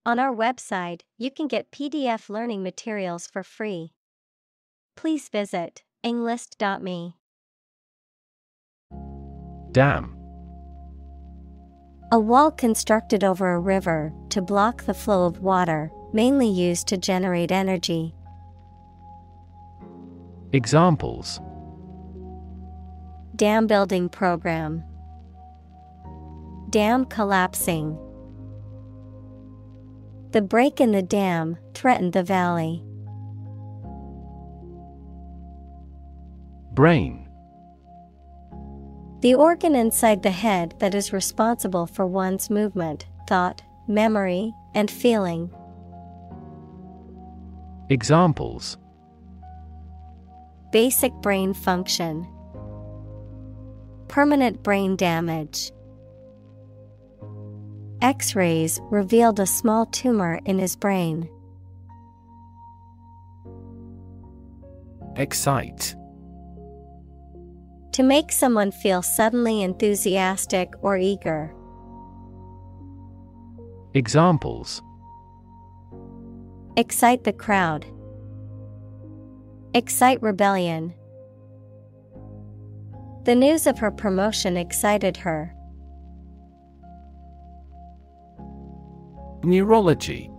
On our website, you can get PDF learning materials for free. Please visit englist.me. Dam. A wall constructed over a river to block the flow of water, mainly used to generate energy. Examples: Dam building program. Dam collapsing. The break in the dam threatened the valley. Brain. The organ inside the head that is responsible for one's movement, thought, memory, and feeling. Examples: Basic brain function. Permanent brain damage. X-rays revealed a small tumor in his brain. Excite. To make someone feel suddenly enthusiastic or eager. Examples: Excite the crowd. Excite rebellion. The news of her promotion excited her. Neurology.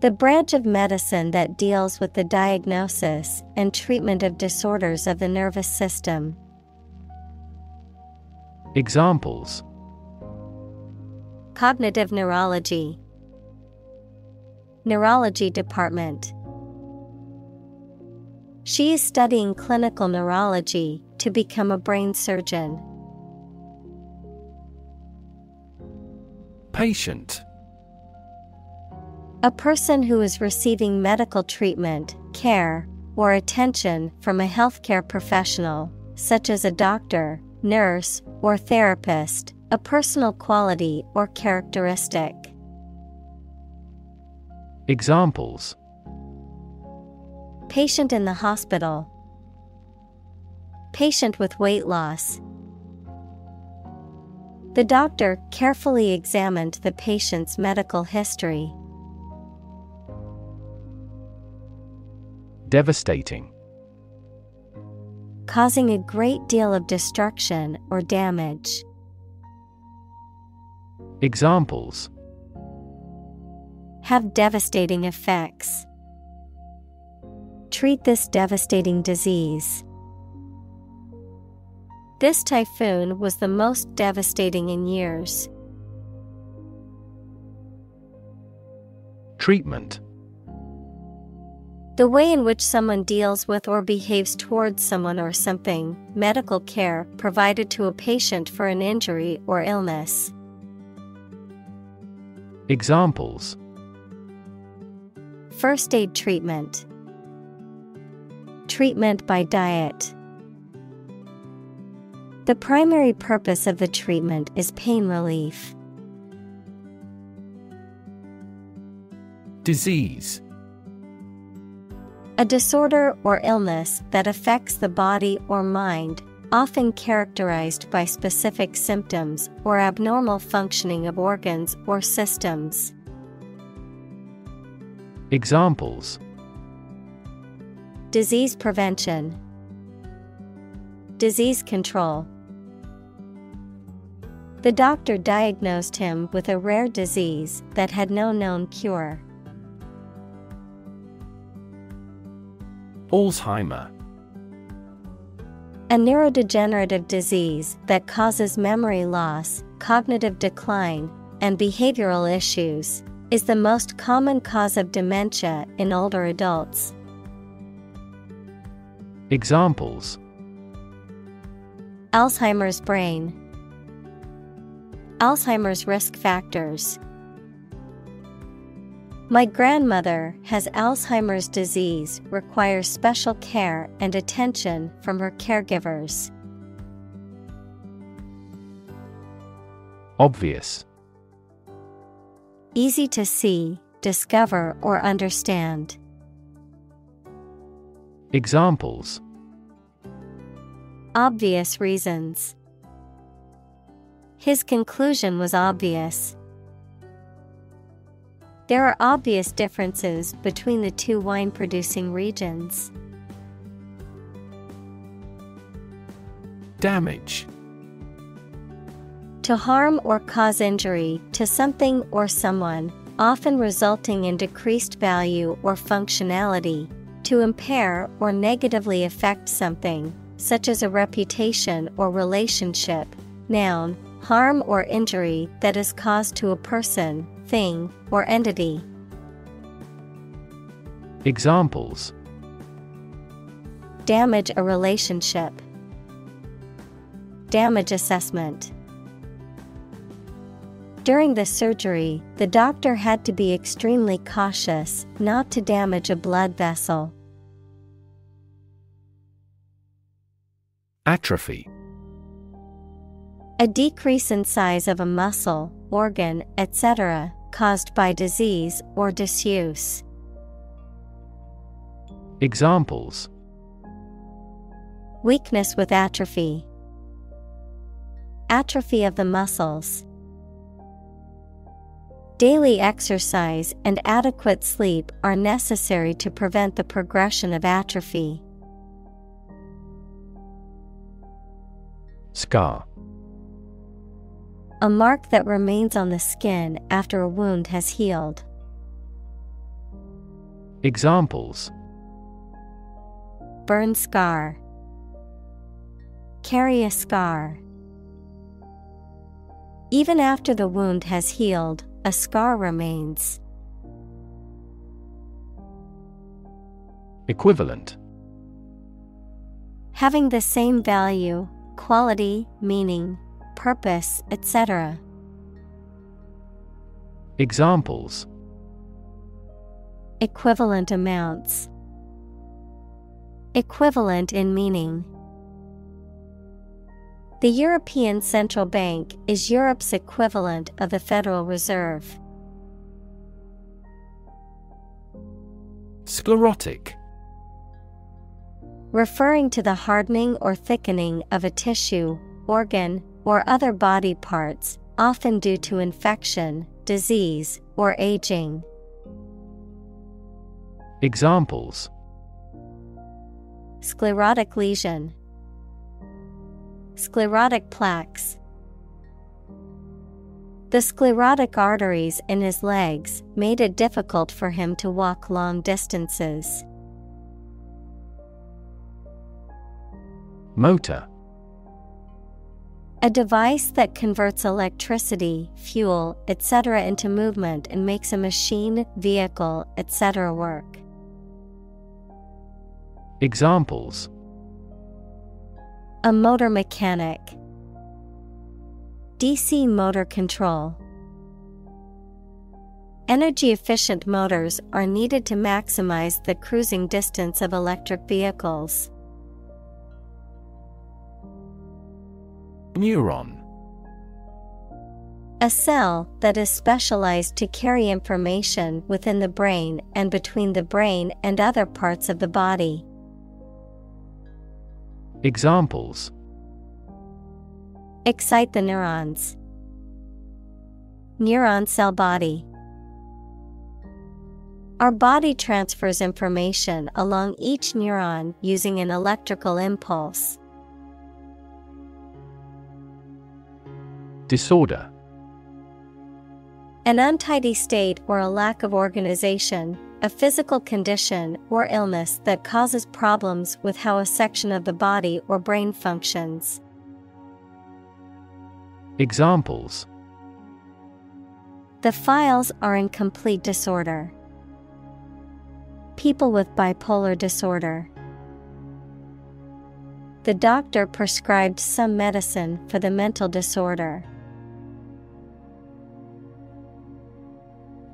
The branch of medicine that deals with the diagnosis and treatment of disorders of the nervous system. Examples: Cognitive neurology. Neurology department. She is studying clinical neurology to become a brain surgeon. Patient. A person who is receiving medical treatment, care, or attention from a healthcare professional, such as a doctor, nurse, or therapist, a personal quality or characteristic. Examples: Patient in the hospital. Patient with weight loss. The doctor carefully examined the patient's medical history. Devastating. Causing a great deal of destruction or damage. Examples: Have devastating effects. Treat this devastating disease. This typhoon was the most devastating in years. Treatment. The way in which someone deals with or behaves towards someone or something, medical care provided to a patient for an injury or illness. Examples: First aid treatment. Treatment by diet. The primary purpose of the treatment is pain relief. Disease. A disorder or illness that affects the body or mind, often characterized by specific symptoms or abnormal functioning of organs or systems. Examples: Disease prevention. Disease control. The doctor diagnosed him with a rare disease that had no known cure. Alzheimer. A neurodegenerative disease that causes memory loss, cognitive decline, and behavioral issues, is the most common cause of dementia in older adults. Examples: Alzheimer's brain. Alzheimer's risk factors. My grandmother has Alzheimer's disease, requires special care and attention from her caregivers. Obvious. Easy to see, discover, or understand. Examples: Obvious reasons. His conclusion was obvious. There are obvious differences between the two wine-producing regions. Damage. To harm or cause injury to something or someone, often resulting in decreased value or functionality. To impair or negatively affect something, such as a reputation or relationship. Noun, harm or injury that is caused to a person, thing, or entity. Examples: damage a relationship, damage assessment. During the surgery, the doctor had to be extremely cautious not to damage a blood vessel. Atrophy. A decrease in size of a muscle, organ, etc., caused by disease or disuse. Examples: weakness with atrophy, atrophy of the muscles. Daily exercise and adequate sleep are necessary to prevent the progression of atrophy. Scar. A mark that remains on the skin after a wound has healed. Examples: burn scar, carry a scar. Even after the wound has healed, a scar remains. Equivalent. Having the same value, quality, meaning, purpose, etc. Examples: equivalent amounts, equivalent in meaning. The European Central Bank is Europe's equivalent of the Federal Reserve. Sclerotic. Referring to the hardening or thickening of a tissue, organ, or other body parts, often due to infection, disease, or aging. Examples: sclerotic lesion, sclerotic plaques. The sclerotic arteries in his legs made it difficult for him to walk long distances. Motor. A device that converts electricity, fuel, etc. into movement and makes a machine, vehicle, etc. work. Examples: a motor mechanic, DC motor control. Energy-efficient motors are needed to maximize the cruising distance of electric vehicles. Neuron. A cell that is specialized to carry information within the brain and between the brain and other parts of the body. Examples: excite the neurons, neuron cell body. Our body transfers information along each neuron using an electrical impulse. Disorder. An untidy state or a lack of organization, a physical condition or illness that causes problems with how a section of the body or brain functions. Examples: the files are in complete disorder. People with bipolar disorder. The doctor prescribed some medicine for the mental disorder.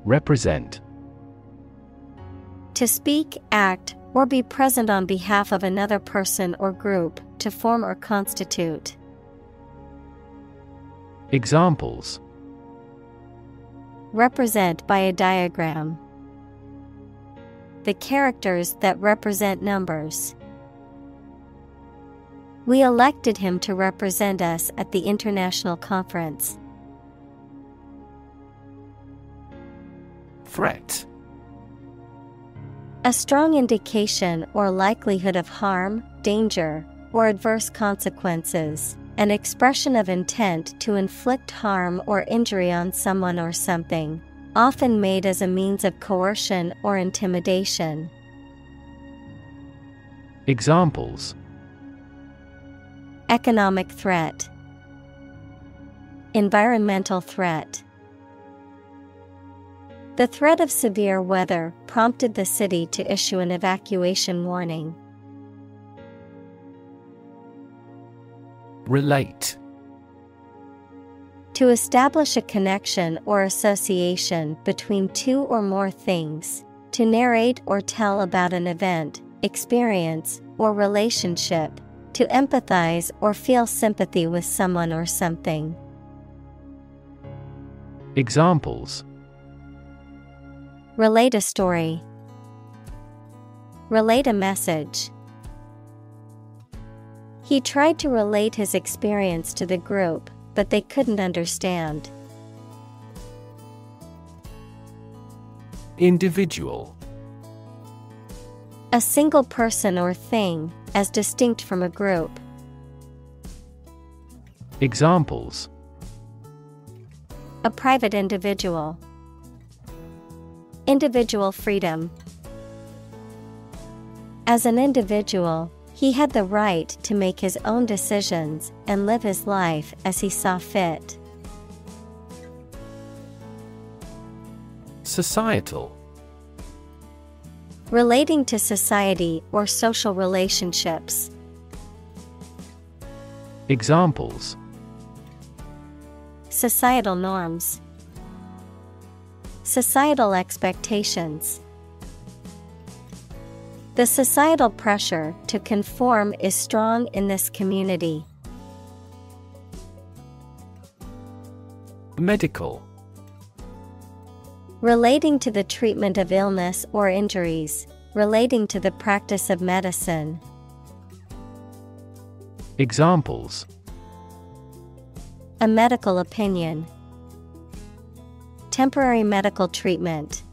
Represent. To speak, act, or be present on behalf of another person or group, to form or constitute. Examples: represent by a diagram. The characters that represent numbers. We elected him to represent us at the international conference. Threat. A strong indication or likelihood of harm, danger, or adverse consequences. An expression of intent to inflict harm or injury on someone or something, often made as a means of coercion or intimidation. Examples: Economic threat, environmental threat. The threat of severe weather prompted the city to issue an evacuation warning. Relate. To establish a connection or association between two or more things, to narrate or tell about an event, experience, or relationship, to empathize or feel sympathy with someone or something. Examples: Relate a story. Relate a message. He tried to relate his experience to the group, but they couldn't understand. Individual. A single person or thing, as distinct from a group. Examples: A private individual. Individual freedom. As an individual, he had the right to make his own decisions and live his life as he saw fit. Societal. Relating to society or social relationships. Examples: Societal norms. Societal expectations. The societal pressure to conform is strong in this community. Medical. Relating to the treatment of illness or injuries, relating to the practice of medicine. Examples: A medical opinion. Temporary medical treatment.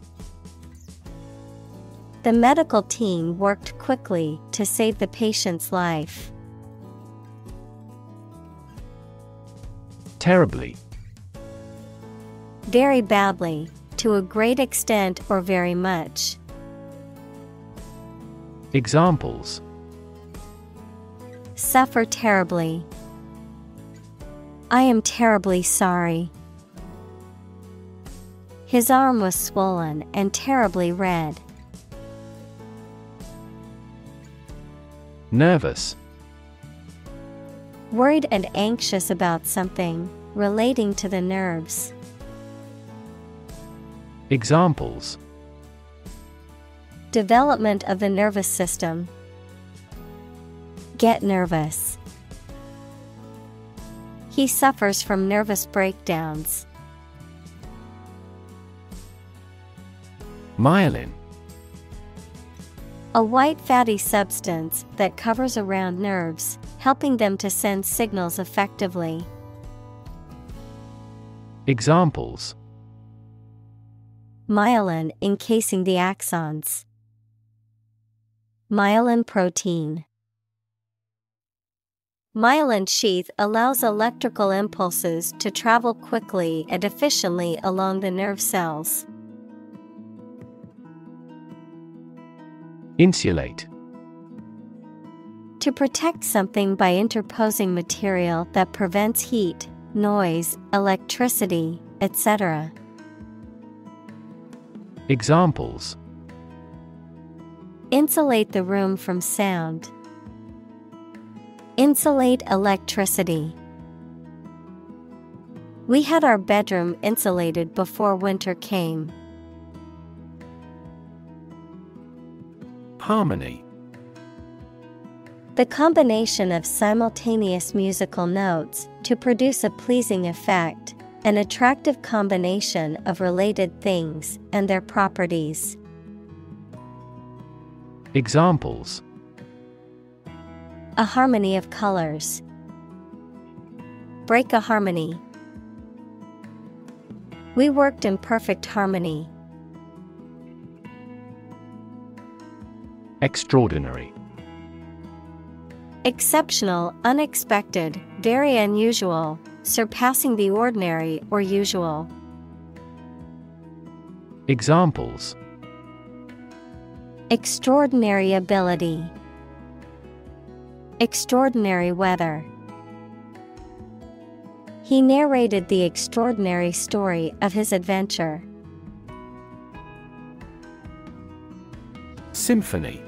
The medical team worked quickly to save the patient's life. Terribly. Very badly, to a great extent or very much. Examples: Suffer terribly. I am terribly sorry. His arm was swollen and terribly red. Nervous. Worried and anxious about something, relating to the nerves. Examples: Development of the nervous system. Get nervous. He suffers from nervous breakdowns. Myelin. A white fatty substance that covers around nerves, helping them to send signals effectively. Examples: Myelin encasing the axons. Myelin protein. Myelin sheath allows electrical impulses to travel quickly and efficiently along the nerve cells. Insulate. To protect something by interposing material that prevents heat, noise, electricity, etc. Examples: Insulate the room from sound. Insulate electricity. We had our bedroom insulated before winter came. Harmony. The combination of simultaneous musical notes to produce a pleasing effect, an attractive combination of related things and their properties. Examples: A harmony of colors. Break a harmony. We worked in perfect harmony. Extraordinary. Exceptional, unexpected, very unusual, surpassing the ordinary or usual. Examples: extraordinary ability, extraordinary weather. He narrated the extraordinary story of his adventure. Symphony.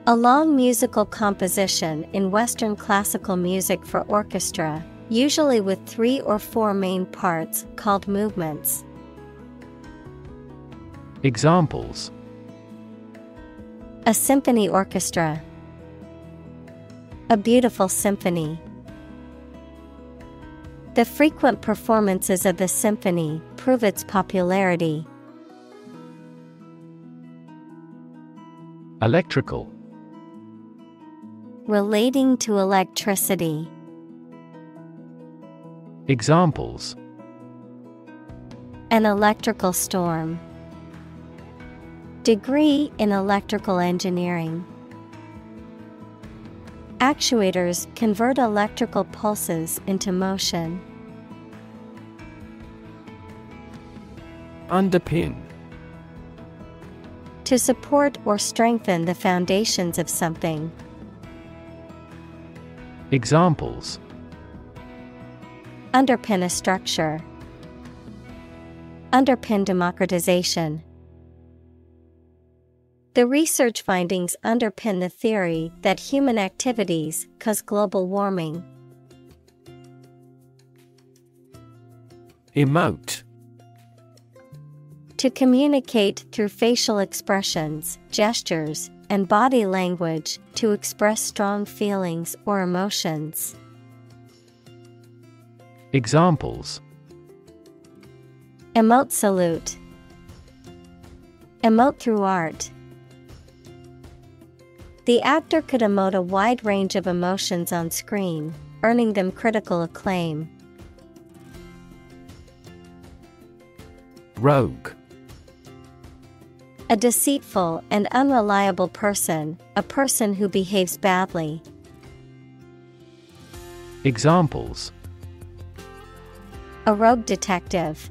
A long musical composition in Western classical music for orchestra, usually with 3 or 4 main parts, called movements. Examples: a symphony orchestra, a beautiful symphony. The frequent performances of the symphony prove its popularity. Electrical. Relating to electricity. Examples: an electrical storm, degree in electrical engineering. Actuators convert electrical pulses into motion. Underpin. To support or strengthen the foundations of something. Examples: underpin a structure, underpin democratization. The research findings underpin the theory that human activities cause global warming. Emote. To communicate through facial expressions, gestures, and body language to express strong feelings or emotions. Examples: emote salute, emote through art. The actor could emote a wide range of emotions on screen, earning them critical acclaim. Rogue. A deceitful and unreliable person, a person who behaves badly. Examples: a rogue detective,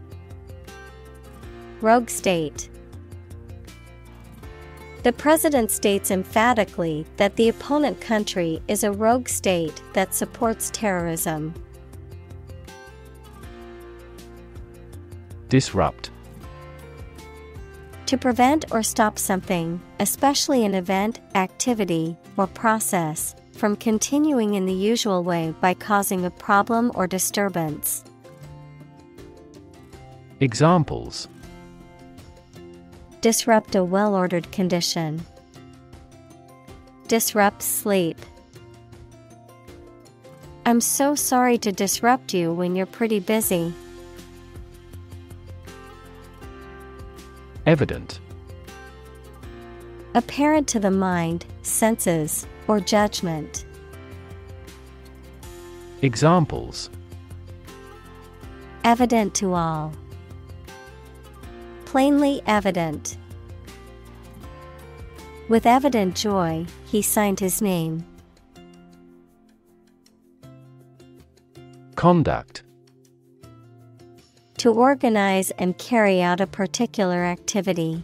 rogue state. The president states emphatically that the opponent country is a rogue state that supports terrorism. Disrupt. To prevent or stop something, especially an event, activity, or process, from continuing in the usual way by causing a problem or disturbance. Examples: disrupt a well-ordered condition, disrupt sleep. I'm so sorry to disrupt you when you're pretty busy. Evident. Apparent to the mind, senses, or judgment. Examples: evident to all, plainly evident. With evident joy, he signed his name. Conduct. To organize and carry out a particular activity.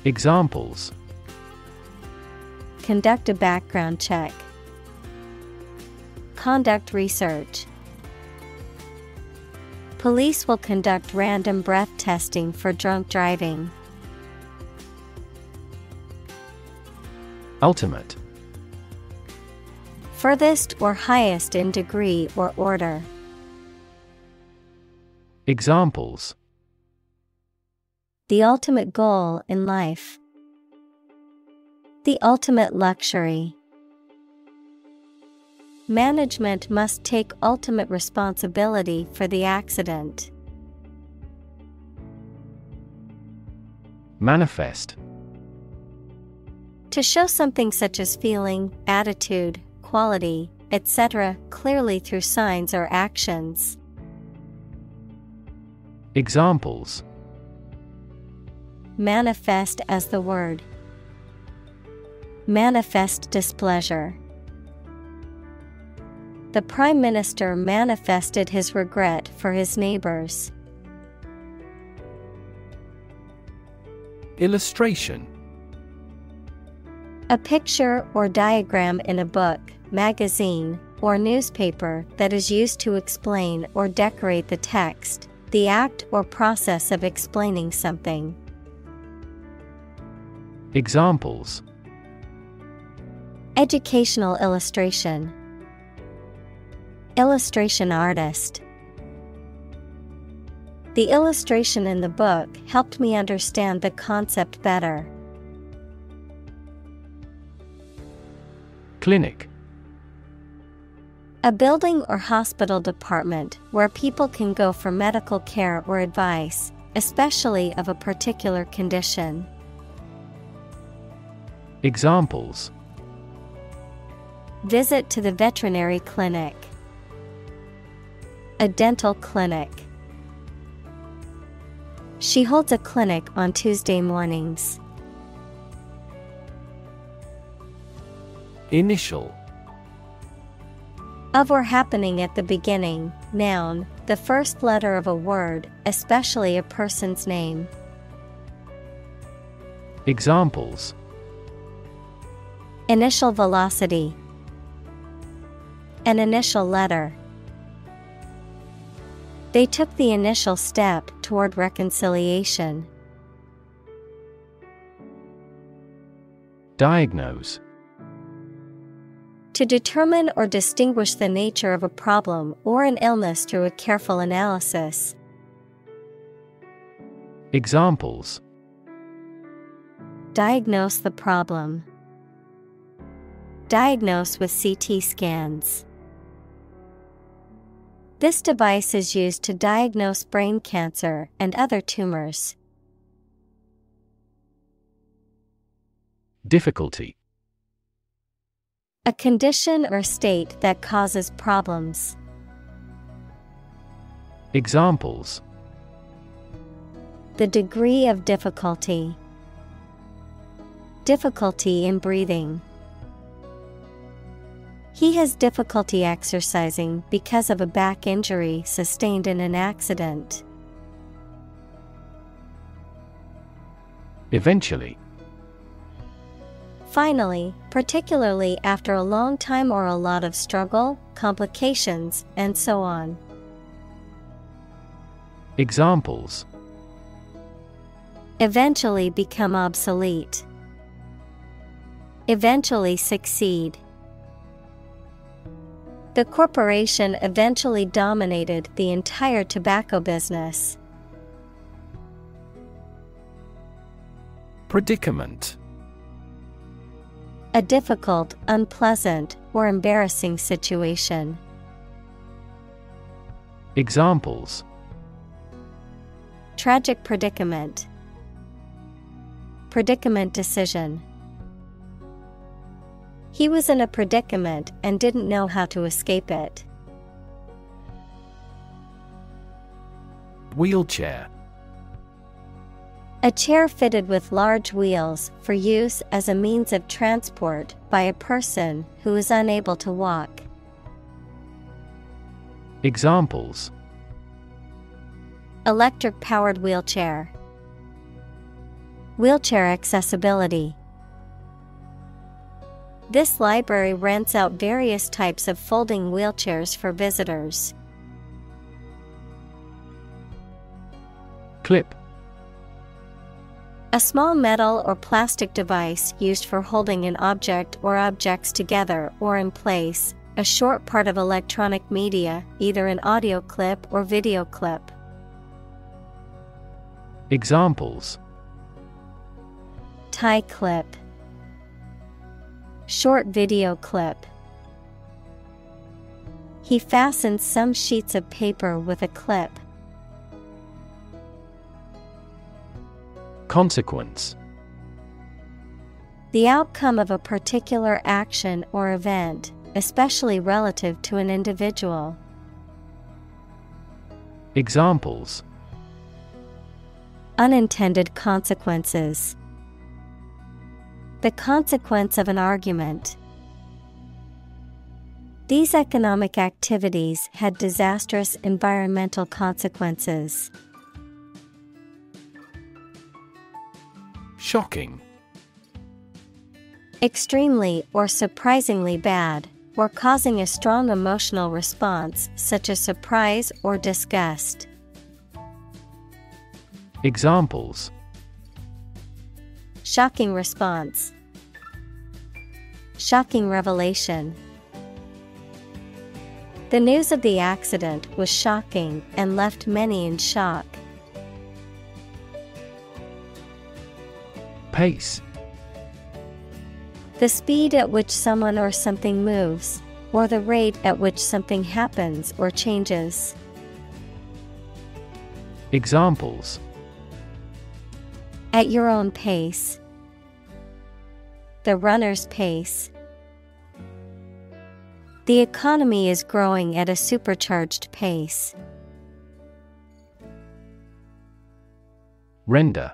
Examples: conduct a background check, conduct research. Police will conduct random breath testing for drunk driving. Ultimate. Furthest or highest in degree or order. Examples: the ultimate goal in life, the ultimate luxury. Management must take ultimate responsibility for the accident. Manifest. To show something such as feeling, attitude, quality, etc., clearly through signs or actions. manifest as the word. Manifest displeasure. The Prime Minister manifested his regret for his neighbors. Illustration. A picture or diagram in a book, magazine, or newspaper that is used to explain or decorate the text, the act or process of explaining something. Examples. Educational illustration. Illustration artist. The illustration in the book helped me understand the concept better. Clinic. A building or hospital department where people can go for medical care or advice, especially of a particular condition. Examples. Visit to the veterinary clinic. A dental clinic. She holds a clinic on Tuesday mornings. Initial. Of or happening at the beginning, noun, the first letter of a word, especially a person's name. Examples. Initial velocity. An initial letter. They took the initial step toward reconciliation. Diagnose. To determine or distinguish the nature of a problem or an illness through a careful analysis. Examples. Diagnose the problem. Diagnose with CT scans. This device is used to diagnose brain cancer and other tumors. Difficulty. A condition or state that causes problems. Examples. The degree of difficulty. Difficulty in breathing. He has difficulty exercising because of a back injury sustained in an accident. Eventually. Finally, particularly after a long time or a lot of struggle, complications, and so on. Examples. Eventually become obsolete. Eventually succeed. The corporation eventually dominated the entire tobacco business. Predicament. A difficult, unpleasant, or embarrassing situation. Examples. Tragic predicament. Predicament decision. He was in a predicament and didn't know how to escape it. Wheelchair. A chair fitted with large wheels for use as a means of transport by a person who is unable to walk. Examples. Electric-powered wheelchair. Wheelchair accessibility. This library rents out various types of folding wheelchairs for visitors. Clip. A small metal or plastic device used for holding an object or objects together or in place, a short part of electronic media, either an audio clip or video clip. Examples. Tie clip. Short video clip. He fastened some sheets of paper with a clip. Consequence. The outcome of a particular action or event, especially relative to an individual. Unintended consequences. The consequence of an argument. These economic activities had disastrous environmental consequences. Shocking. Extremely or surprisingly bad, or causing a strong emotional response such as surprise or disgust. Examples: Shocking response. Shocking revelation. The news of the accident was shocking and left many in shock. Pace. The speed at which someone or something moves, or the rate at which something happens or changes. Examples: At your own pace. The runner's pace. The economy is growing at a supercharged pace. Render.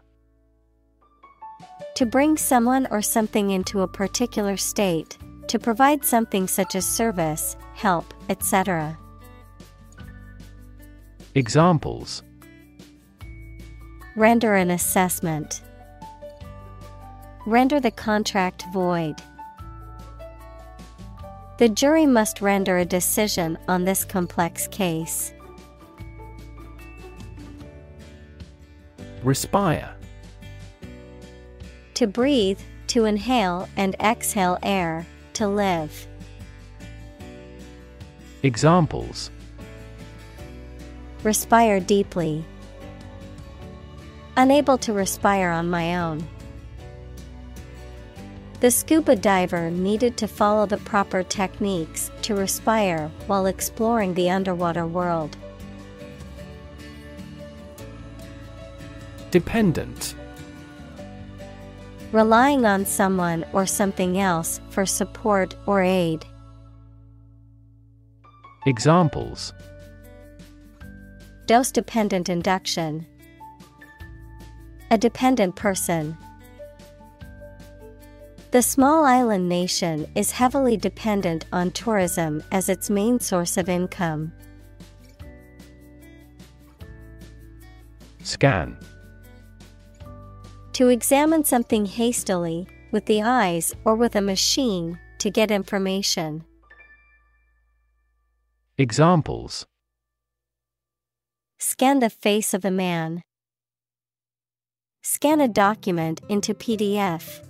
To bring someone or something into a particular state, to provide something such as service, help, etc. Examples: Render an assessment. Render the contract void. The jury must render a decision on this complex case. Respire. To breathe, to inhale and exhale air, to live. Examples: Respire deeply. Unable to respire on my own. The scuba diver needed to follow the proper techniques to respire while exploring the underwater world. Dependent. Relying on someone or something else for support or aid. Examples: Dose-dependent induction. A dependent person. The small island nation is heavily dependent on tourism as its main source of income. Scan. To examine something hastily, with the eyes or with a machine, to get information. Examples: Scan the face of a man. Scan a document into PDF.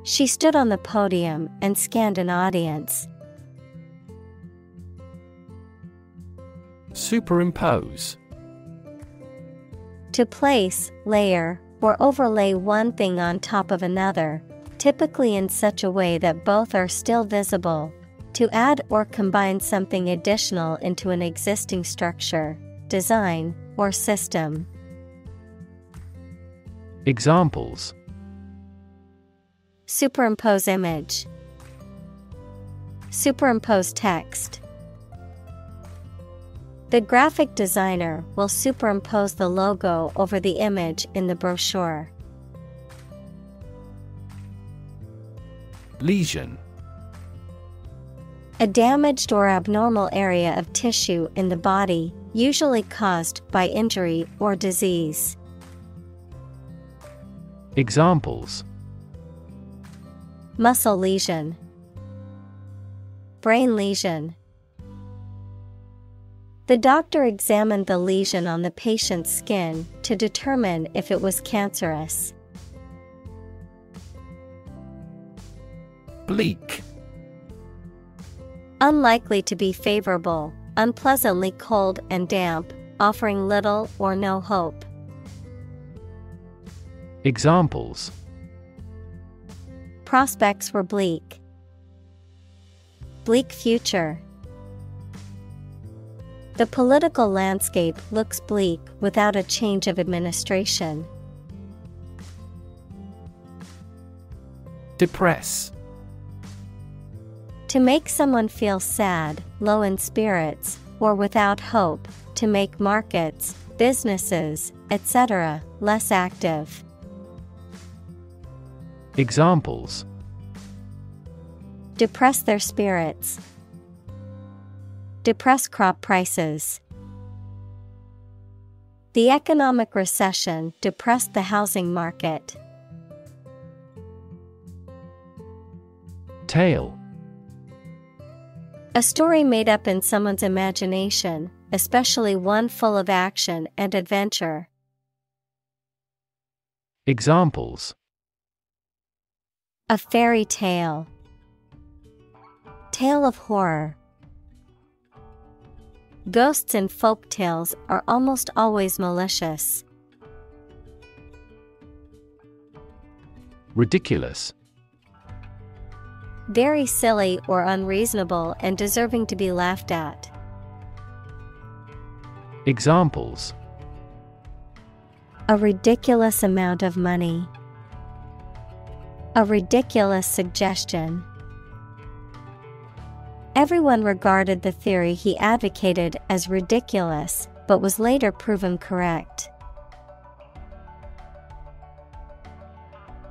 She stood on the podium and scanned an audience. Superimpose. To place, layer, or overlay one thing on top of another, typically in such a way that both are still visible. To add or combine something additional into an existing structure, design, or system. Examples: Superimpose image. Superimpose text. The graphic designer will superimpose the logo over the image in the brochure. Lesion. A damaged or abnormal area of tissue in the body, usually caused by injury or disease. Examples: Muscle lesion. Brain lesion. The doctor examined the lesion on the patient's skin to determine if it was cancerous. Bleak. Unlikely to be favorable, unpleasantly cold and damp, offering little or no hope. Examples: Prospects were bleak. Bleak future. The political landscape looks bleak without a change of administration. Depress. To make someone feel sad, low in spirits, or without hope, to make markets, businesses, etc., less active. Examples: Depress their spirits. Depress crop prices. The economic recession depressed the housing market. Tale: A story made up in someone's imagination, especially one full of action and adventure. Examples: A fairy tale. Tale of horror. Ghosts in folk tales are almost always malicious. Ridiculous: Very silly or unreasonable and deserving to be laughed at. Examples: A ridiculous amount of money. A ridiculous suggestion. Everyone regarded the theory he advocated as ridiculous, but was later proven correct.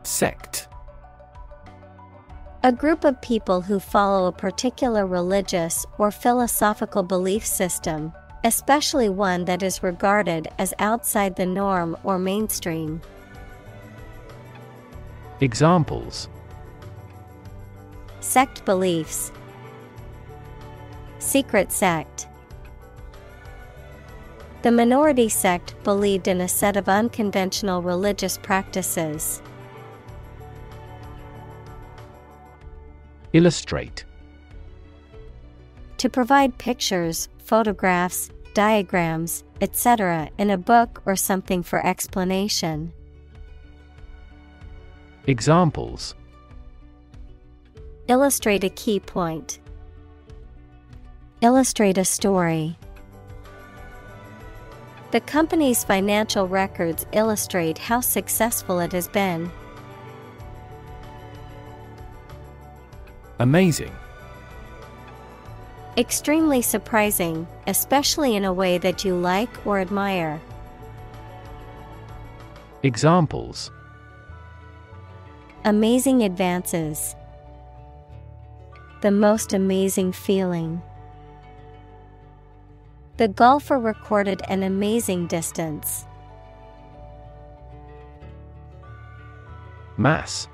Sect: A group of people who follow a particular religious or philosophical belief system, especially one that is regarded as outside the norm or mainstream. Examples: Sect beliefs. Secret sect. The minority sect believed in a set of unconventional religious practices. Illustrate: To provide pictures, photographs, diagrams, etc. in a book or something for explanation. Examples: Illustrate a key point. Illustrate a story. The company's financial records illustrate how successful it has been. Amazing: Extremely surprising, especially in a way that you like or admire. Examples: Amazing advances. The most amazing feeling. The golfer recorded an amazing distance. Mass: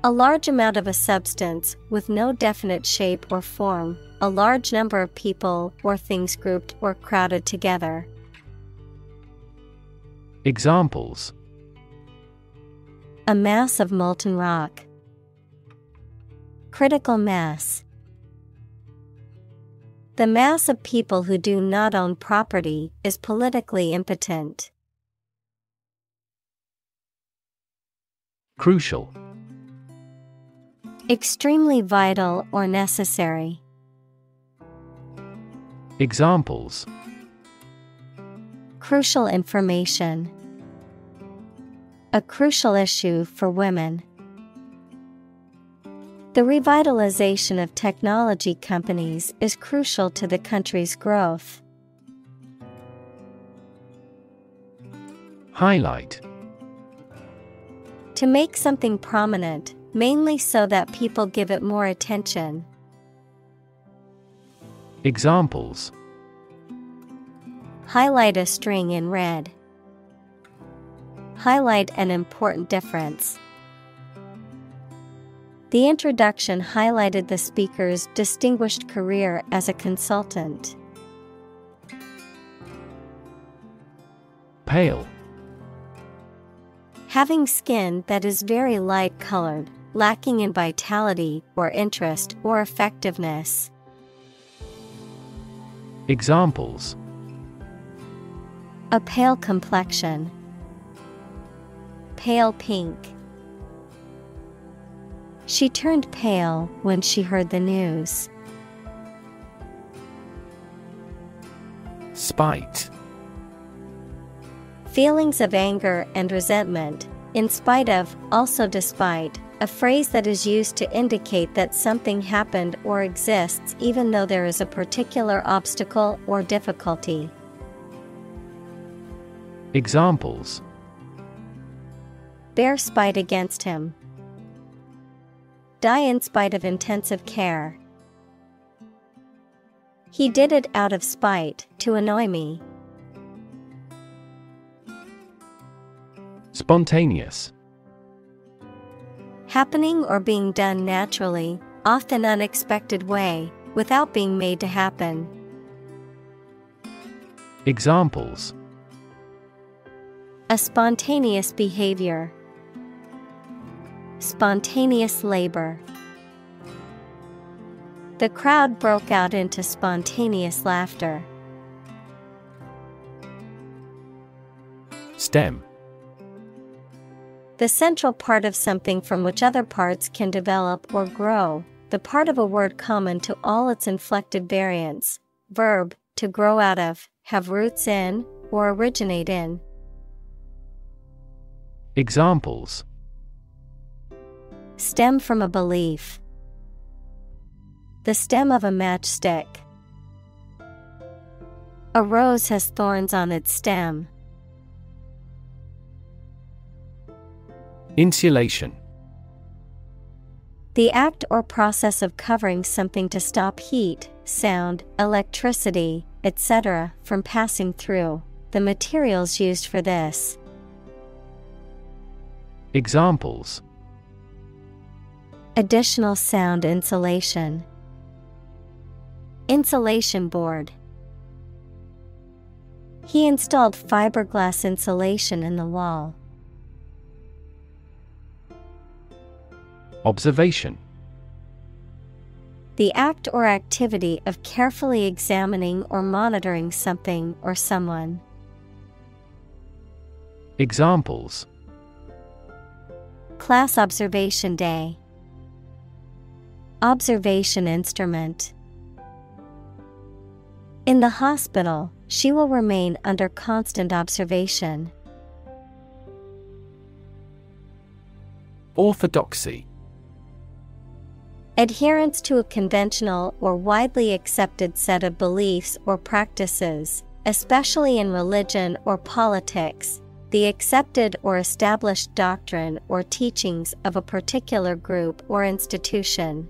A large amount of a substance with no definite shape or form, a large number of people or things grouped or crowded together. Examples: A mass of molten rock. Critical mass. The mass of people who do not own property is politically impotent. Crucial: Extremely vital or necessary. Examples: Crucial information. A crucial issue for women. The revitalization of technology companies is crucial to the country's growth. Highlight: To make something prominent, mainly so that people give it more attention. Examples: Highlight a string in red. Highlight an important difference. The introduction highlighted the speaker's distinguished career as a consultant. Pale: Having skin that is very light colored, lacking in vitality or interest or effectiveness. Examples: A pale complexion. Pale pink. She turned pale when she heard the news. Spite: Feelings of anger and resentment, in spite of, also despite, a phrase that is used to indicate that something happened or exists even though there is a particular obstacle or difficulty. Examples: bear spite against him. Die in spite of intensive care. He did it out of spite to annoy me. Spontaneous. Happening or being done naturally, often unexpected way, without being made to happen. Examples: a spontaneous behavior. Spontaneous labor. The crowd broke out into spontaneous laughter. Stem. The central part of something from which other parts can develop or grow, the part of a word common to all its inflected variants. Verb, to grow out of, have roots in, or originate in. Examples: stem from a belief. The stem of a matchstick. A rose has thorns on its stem. Insulation. The act or process of covering something to stop heat, sound, electricity, etc. from passing through. The materials used for this. Examples: additional sound insulation. Insulation board. He installed fiberglass insulation in the wall. Observation. The act or activity of carefully examining or monitoring something or someone. Examples: class observation day. Observation instrument. In the hospital, she will remain under constant observation. Orthodoxy. Adherence to a conventional or widely accepted set of beliefs or practices, especially in religion or politics, the accepted or established doctrine or teachings of a particular group or institution.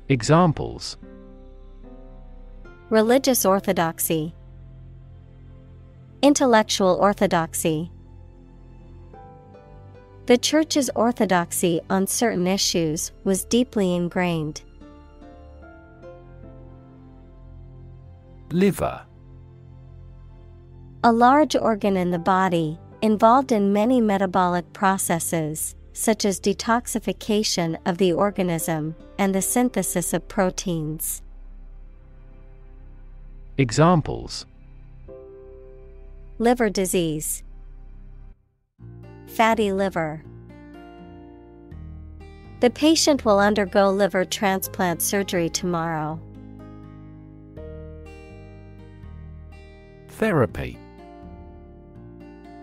Examples: religious orthodoxy. Intellectual orthodoxy. The Church's orthodoxy on certain issues was deeply ingrained. Liver. A large organ in the body, involved in many metabolic processes, such as detoxification of the organism and the synthesis of proteins. Examples: liver disease. Fatty liver. The patient will undergo liver transplant surgery tomorrow. Therapy.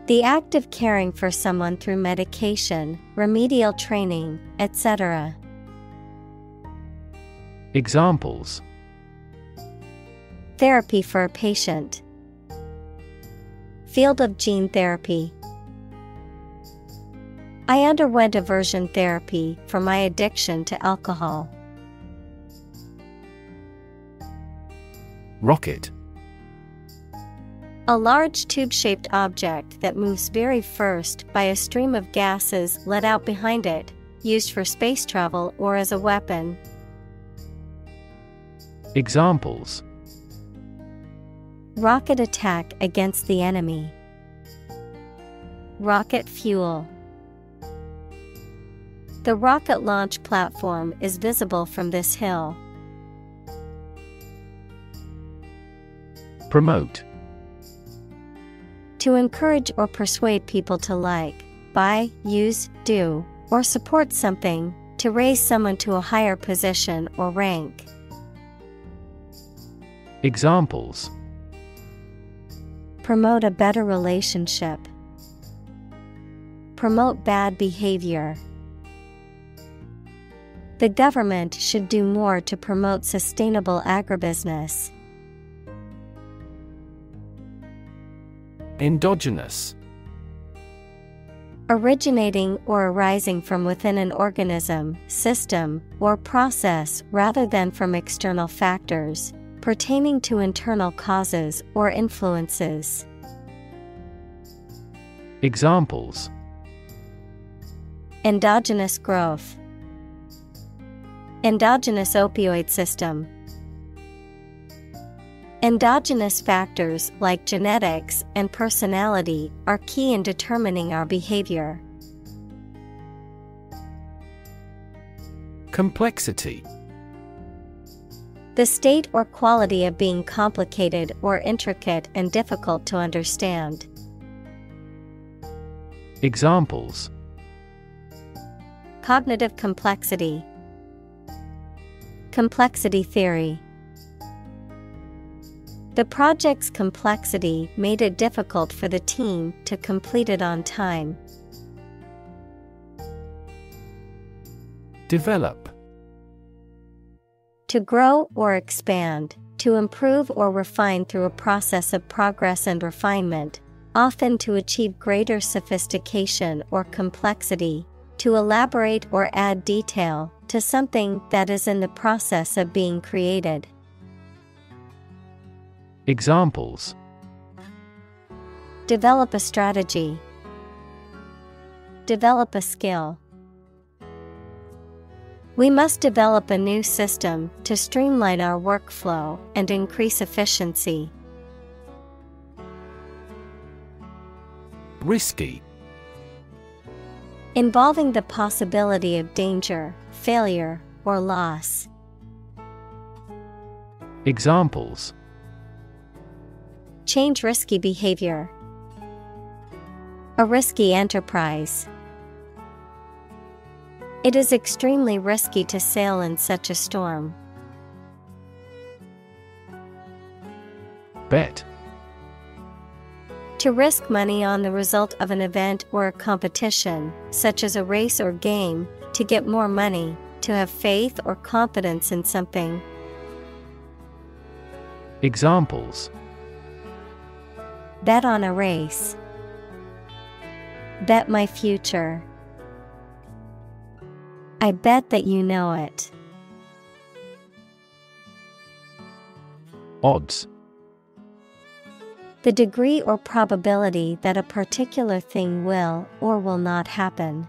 The act of caring for someone through medication, remedial training, etc. Examples: therapy for a patient. Field of gene therapy. I underwent aversion therapy for my addiction to alcohol. Rocket. A large tube-shaped object that moves very first by a stream of gases let out behind it, used for space travel or as a weapon. Examples: rocket attack against the enemy. Rocket fuel. The rocket launch platform is visible from this hill. Promote. To encourage or persuade people to like, buy, use, do, or support something, to raise someone to a higher position or rank. Examples: promote a better relationship. Promote bad behavior. The government should do more to promote sustainable agribusiness. Endogenous. Originating or arising from within an organism, system, or process rather than from external factors, pertaining to internal causes or influences. Examples: endogenous growth, endogenous opioid system. Endogenous factors like genetics and personality are key in determining our behavior. Complexity. The state or quality of being complicated or intricate and difficult to understand. Examples: cognitive complexity, complexity theory. The project's complexity made it difficult for the team to complete it on time. Develop. To grow or expand, to improve or refine through a process of progress and refinement, often to achieve greater sophistication or complexity, to elaborate or add detail to something that is in the process of being created. Examples: develop a strategy, develop a skill. We must develop a new system to streamline our workflow and increase efficiency. Risky. Involving the possibility of danger, failure, or loss. Examples: change risky behavior, a risky enterprise. It is extremely risky to sail in such a storm. Bet. To risk money on the result of an event or a competition, such as a race or game, to get more money, to have faith or confidence in something. Examples: bet on a race, bet my future. I bet that you know it. Odds. The degree or probability that a particular thing will or will not happen.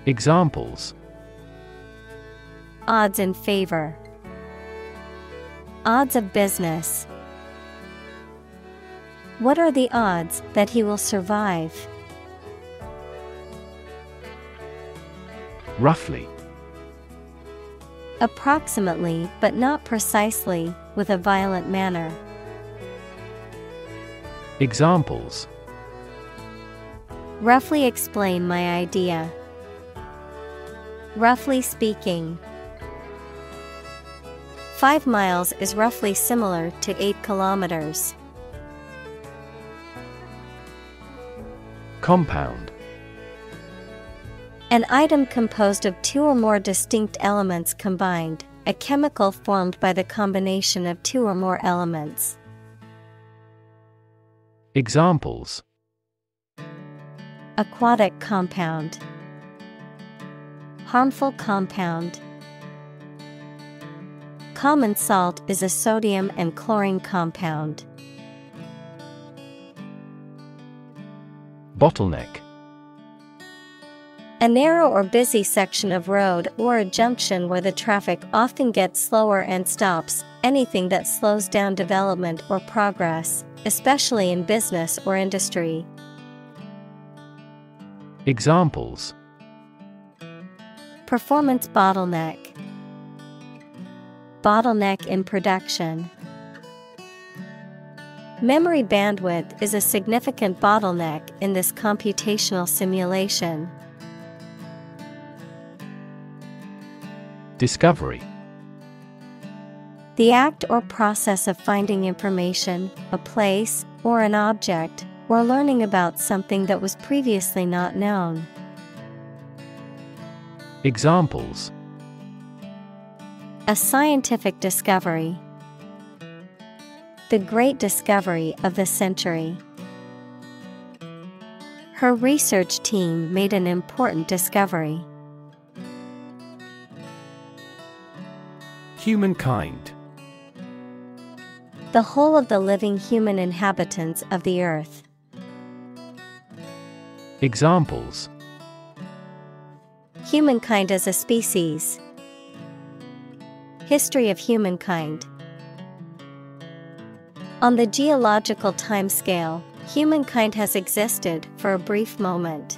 Examples: odds in favor, odds of business. What are the odds that he will survive? Roughly. Approximately, but not precisely, with a violent manner. Examples: roughly explain my idea. Roughly speaking. 5 miles is roughly similar to 8 kilometers. Compound. An item composed of 2 or more distinct elements combined, a chemical formed by the combination of 2 or more elements. Examples: aquatic compound, harmful compound. Common salt is a sodium and chlorine compound. Bottleneck. A narrow or busy section of road or a junction where the traffic often gets slower and stops, anything that slows down development or progress, especially in business or industry. Examples: performance bottleneck, bottleneck in production. Memory bandwidth is a significant bottleneck in this computational simulation. Discovery. The act or process of finding information, a place, or an object, or learning about something that was previously not known. Examples: a scientific discovery, The great discovery of the century. Her research team made an important discovery. Humankind. The whole of the living human inhabitants of the earth. Examples: humankind as a species. History of humankind. On the geological timescale, humankind has existed for a brief moment.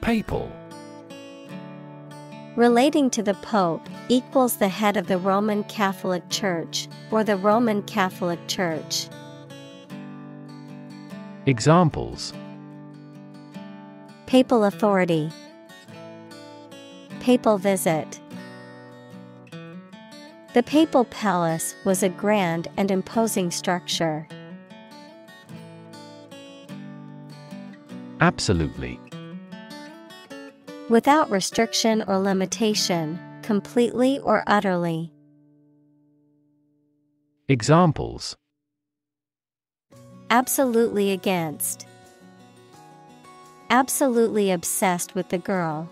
Papal. Relating to the Pope, equals the head of the Roman Catholic Church, or the Roman Catholic Church. Examples: papal authority. Papal visit. The papal palace was a grand and imposing structure. Absolutely. Without restriction or limitation, completely or utterly. Examples: absolutely against. Absolutely obsessed with the girl.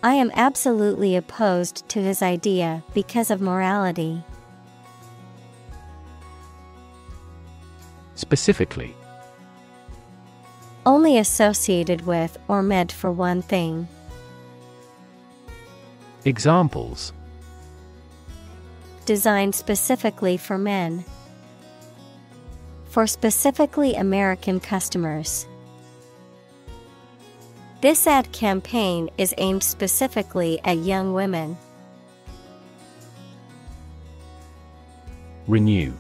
I am absolutely opposed to his idea because of morality. Specifically. Only associated with or meant for one thing. Examples: designed specifically for men. For specifically American customers. This ad campaign is aimed specifically at young women. Renew.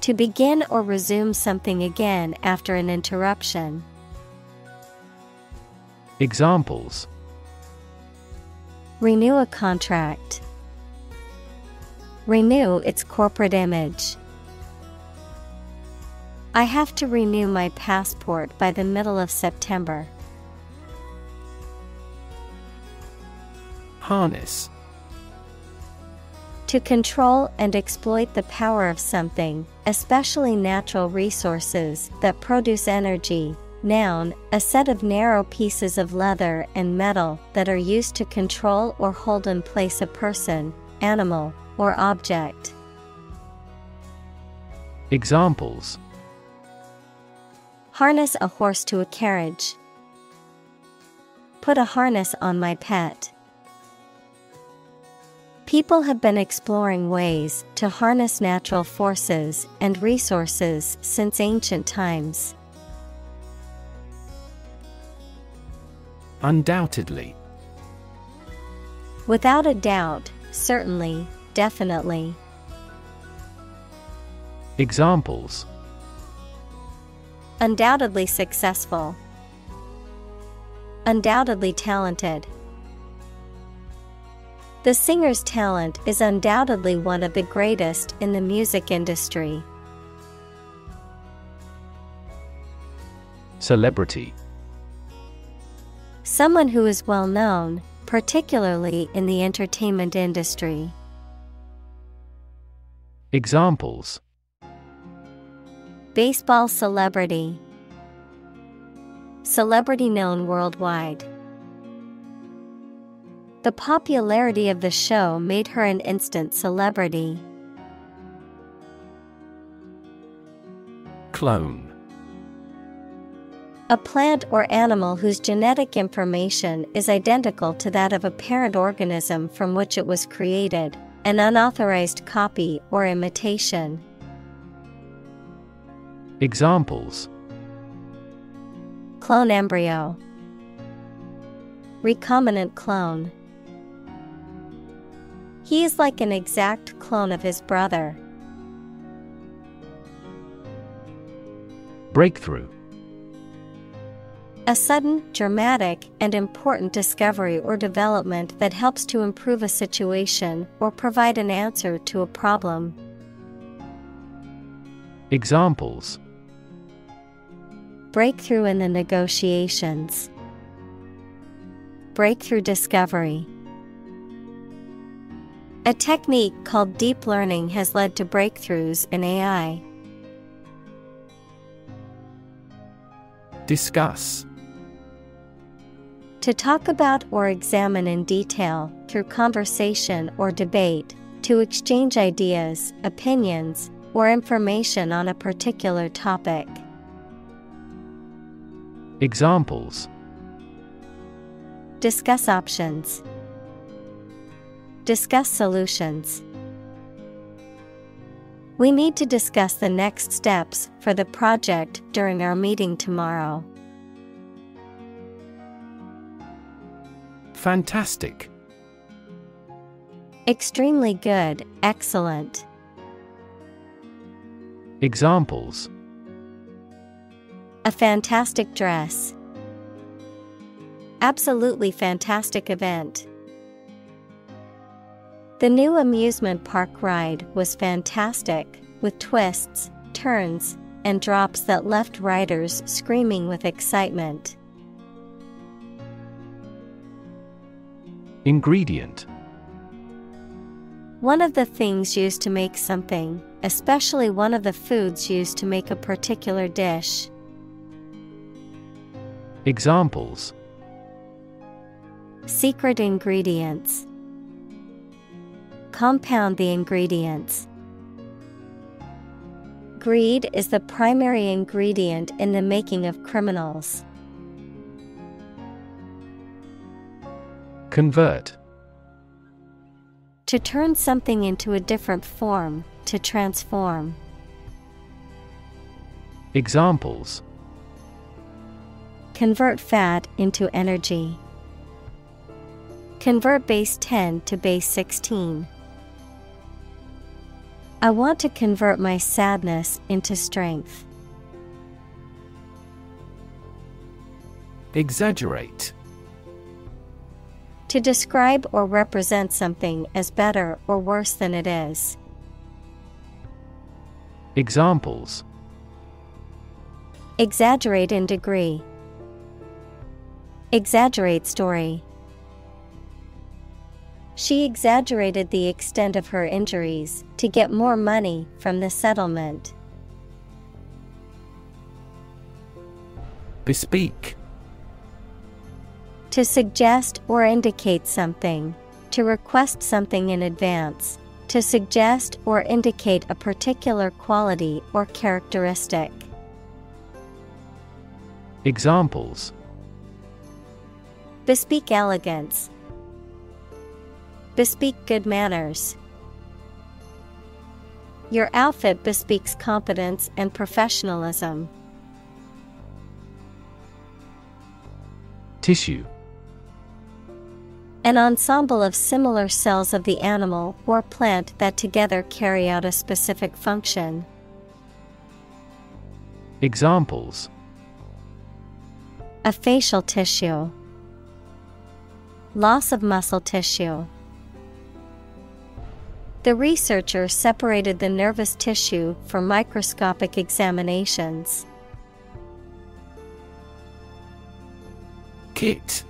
To begin or resume something again after an interruption. Examples: renew a contract. Renew its corporate image. I have to renew my passport by the middle of September. Harness. To control and exploit the power of something, especially natural resources that produce energy. Noun, a set of narrow pieces of leather and metal that are used to control or hold in place a person, animal, or object. Examples: harness a horse to a carriage. Put a harness on my pet. People have been exploring ways to harness natural forces and resources since ancient times. Undoubtedly. Without a doubt, certainly, definitely. Examples: undoubtedly successful. Undoubtedly talented. The singer's talent is undoubtedly one of the greatest in the music industry. Celebrity. Someone who is well known, particularly in the entertainment industry. Examples: baseball celebrity. Celebrity known worldwide. The popularity of the show made her an instant celebrity. Clone. A plant or animal whose genetic information is identical to that of a parent organism from which it was created, an unauthorized copy or imitation. Examples: clone embryo. Recombinant clone. He is like an exact clone of his brother. Breakthrough. A sudden, dramatic, and important discovery or development that helps to improve a situation or provide an answer to a problem. Examples: breakthrough in the negotiations. Breakthrough discovery. A technique called deep learning has led to breakthroughs in AI. Discuss. To talk about or examine in detail, through conversation or debate, to exchange ideas, opinions, or information on a particular topic. Examples. Discuss options. Discuss solutions. We need to discuss the next steps for the project during our meeting tomorrow. Fantastic. Extremely good, excellent. Examples. A fantastic dress. Absolutely fantastic event. The new amusement park ride was fantastic, with twists, turns, and drops that left riders screaming with excitement. Ingredient. One of the things used to make something, especially one of the foods used to make a particular dish. Examples. Secret ingredients. Compound the ingredients. Greed is the primary ingredient in the making of criminals. Convert. To turn something into a different form, to transform. Examples. Convert fat into energy. Convert base 10 to base 16. I want to convert my sadness into strength. Exaggerate. To describe or represent something as better or worse than it is. Examples. Exaggerate in degree. Exaggerate story. She exaggerated the extent of her injuries to get more money from the settlement. Bespeak. To suggest or indicate something. To request something in advance. To suggest or indicate a particular quality or characteristic. Examples. Bespeak elegance. Bespeak good manners. Your outfit bespeaks competence and professionalism. Tissue. An ensemble of similar cells of the animal or plant that together carry out a specific function. Examples. A facial tissue. Loss of muscle tissue. The researcher separated the nervous tissue for microscopic examinations. Kit.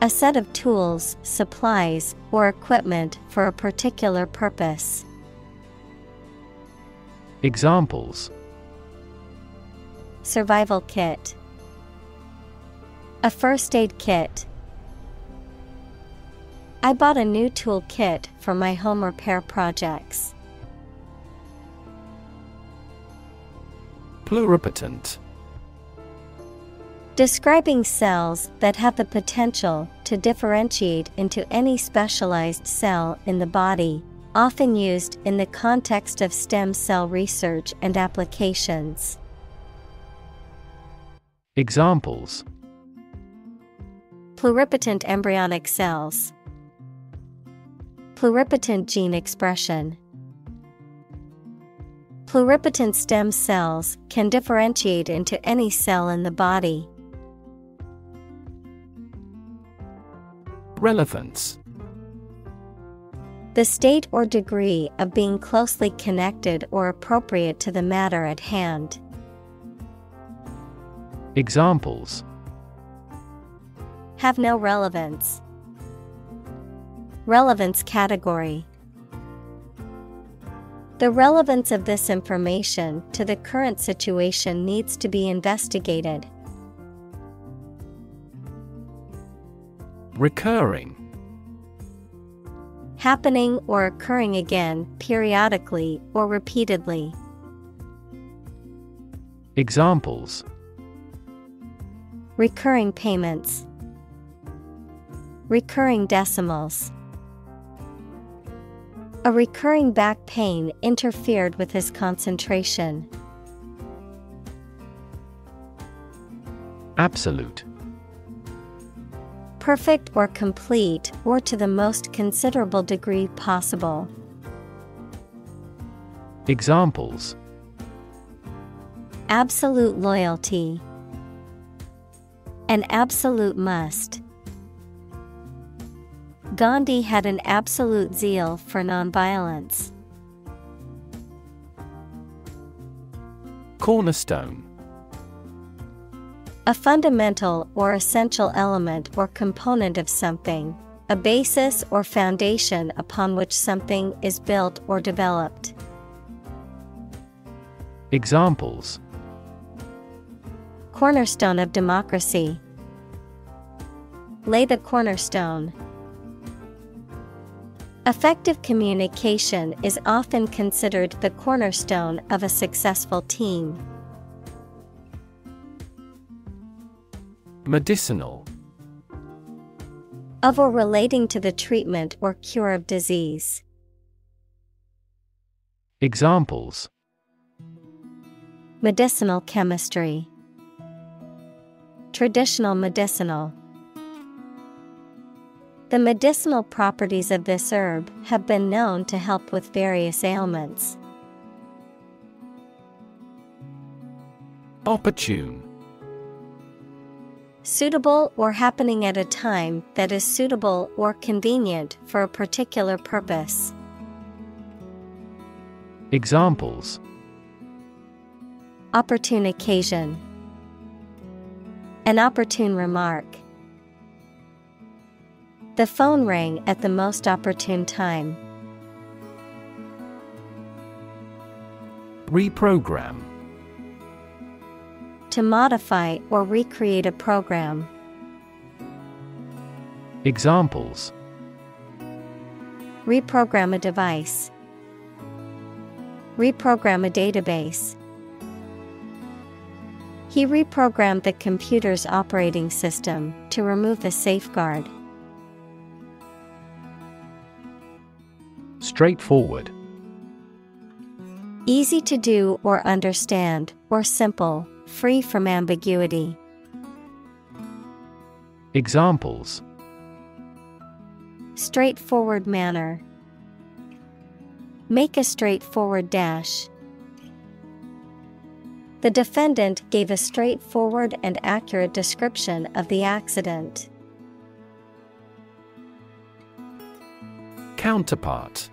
A set of tools, supplies, or equipment for a particular purpose. Examples. Survival kit. A first aid kit. I bought a new tool kit for my home repair projects. Pluripotent. Describing cells that have the potential to differentiate into any specialized cell in the body, often used in the context of stem cell research and applications. Examples. Pluripotent embryonic cells. Pluripotent gene expression. Pluripotent stem cells can differentiate into any cell in the body. Relevance. The state or degree of being closely connected or appropriate to the matter at hand. Examples. Have no relevance. Relevance category. The relevance of this information to the current situation needs to be investigated. Recurring. Happening or occurring again, periodically or repeatedly. Examples: recurring payments, recurring decimals. A recurring back pain interfered with his concentration. Absolute. Perfect or complete, or to the most considerable degree possible. Examples: absolute loyalty, an absolute must. Gandhi had an absolute zeal for nonviolence. Cornerstone. A fundamental or essential element or component of something, a basis or foundation upon which something is built or developed. Examples: cornerstone of democracy. Lay the cornerstone. Effective communication is often considered the cornerstone of a successful team. Medicinal. Of or relating to the treatment or cure of disease. Examples: medicinal chemistry, traditional medicinal. The medicinal properties of this herb have been known to help with various ailments. Opportune. Suitable or happening at a time that is suitable or convenient for a particular purpose. Examples: opportune occasion, an opportune remark. The phone rang at the most opportune time. Reprogram. To modify or recreate a program. Examples: reprogram a device, reprogram a database. He reprogrammed the computer's operating system to remove the safeguard. Straightforward. Easy to do or understand, or simple, free from ambiguity. Examples: straightforward manner. Make a straightforward dash. The defendant gave a straightforward and accurate description of the accident. Counterpart.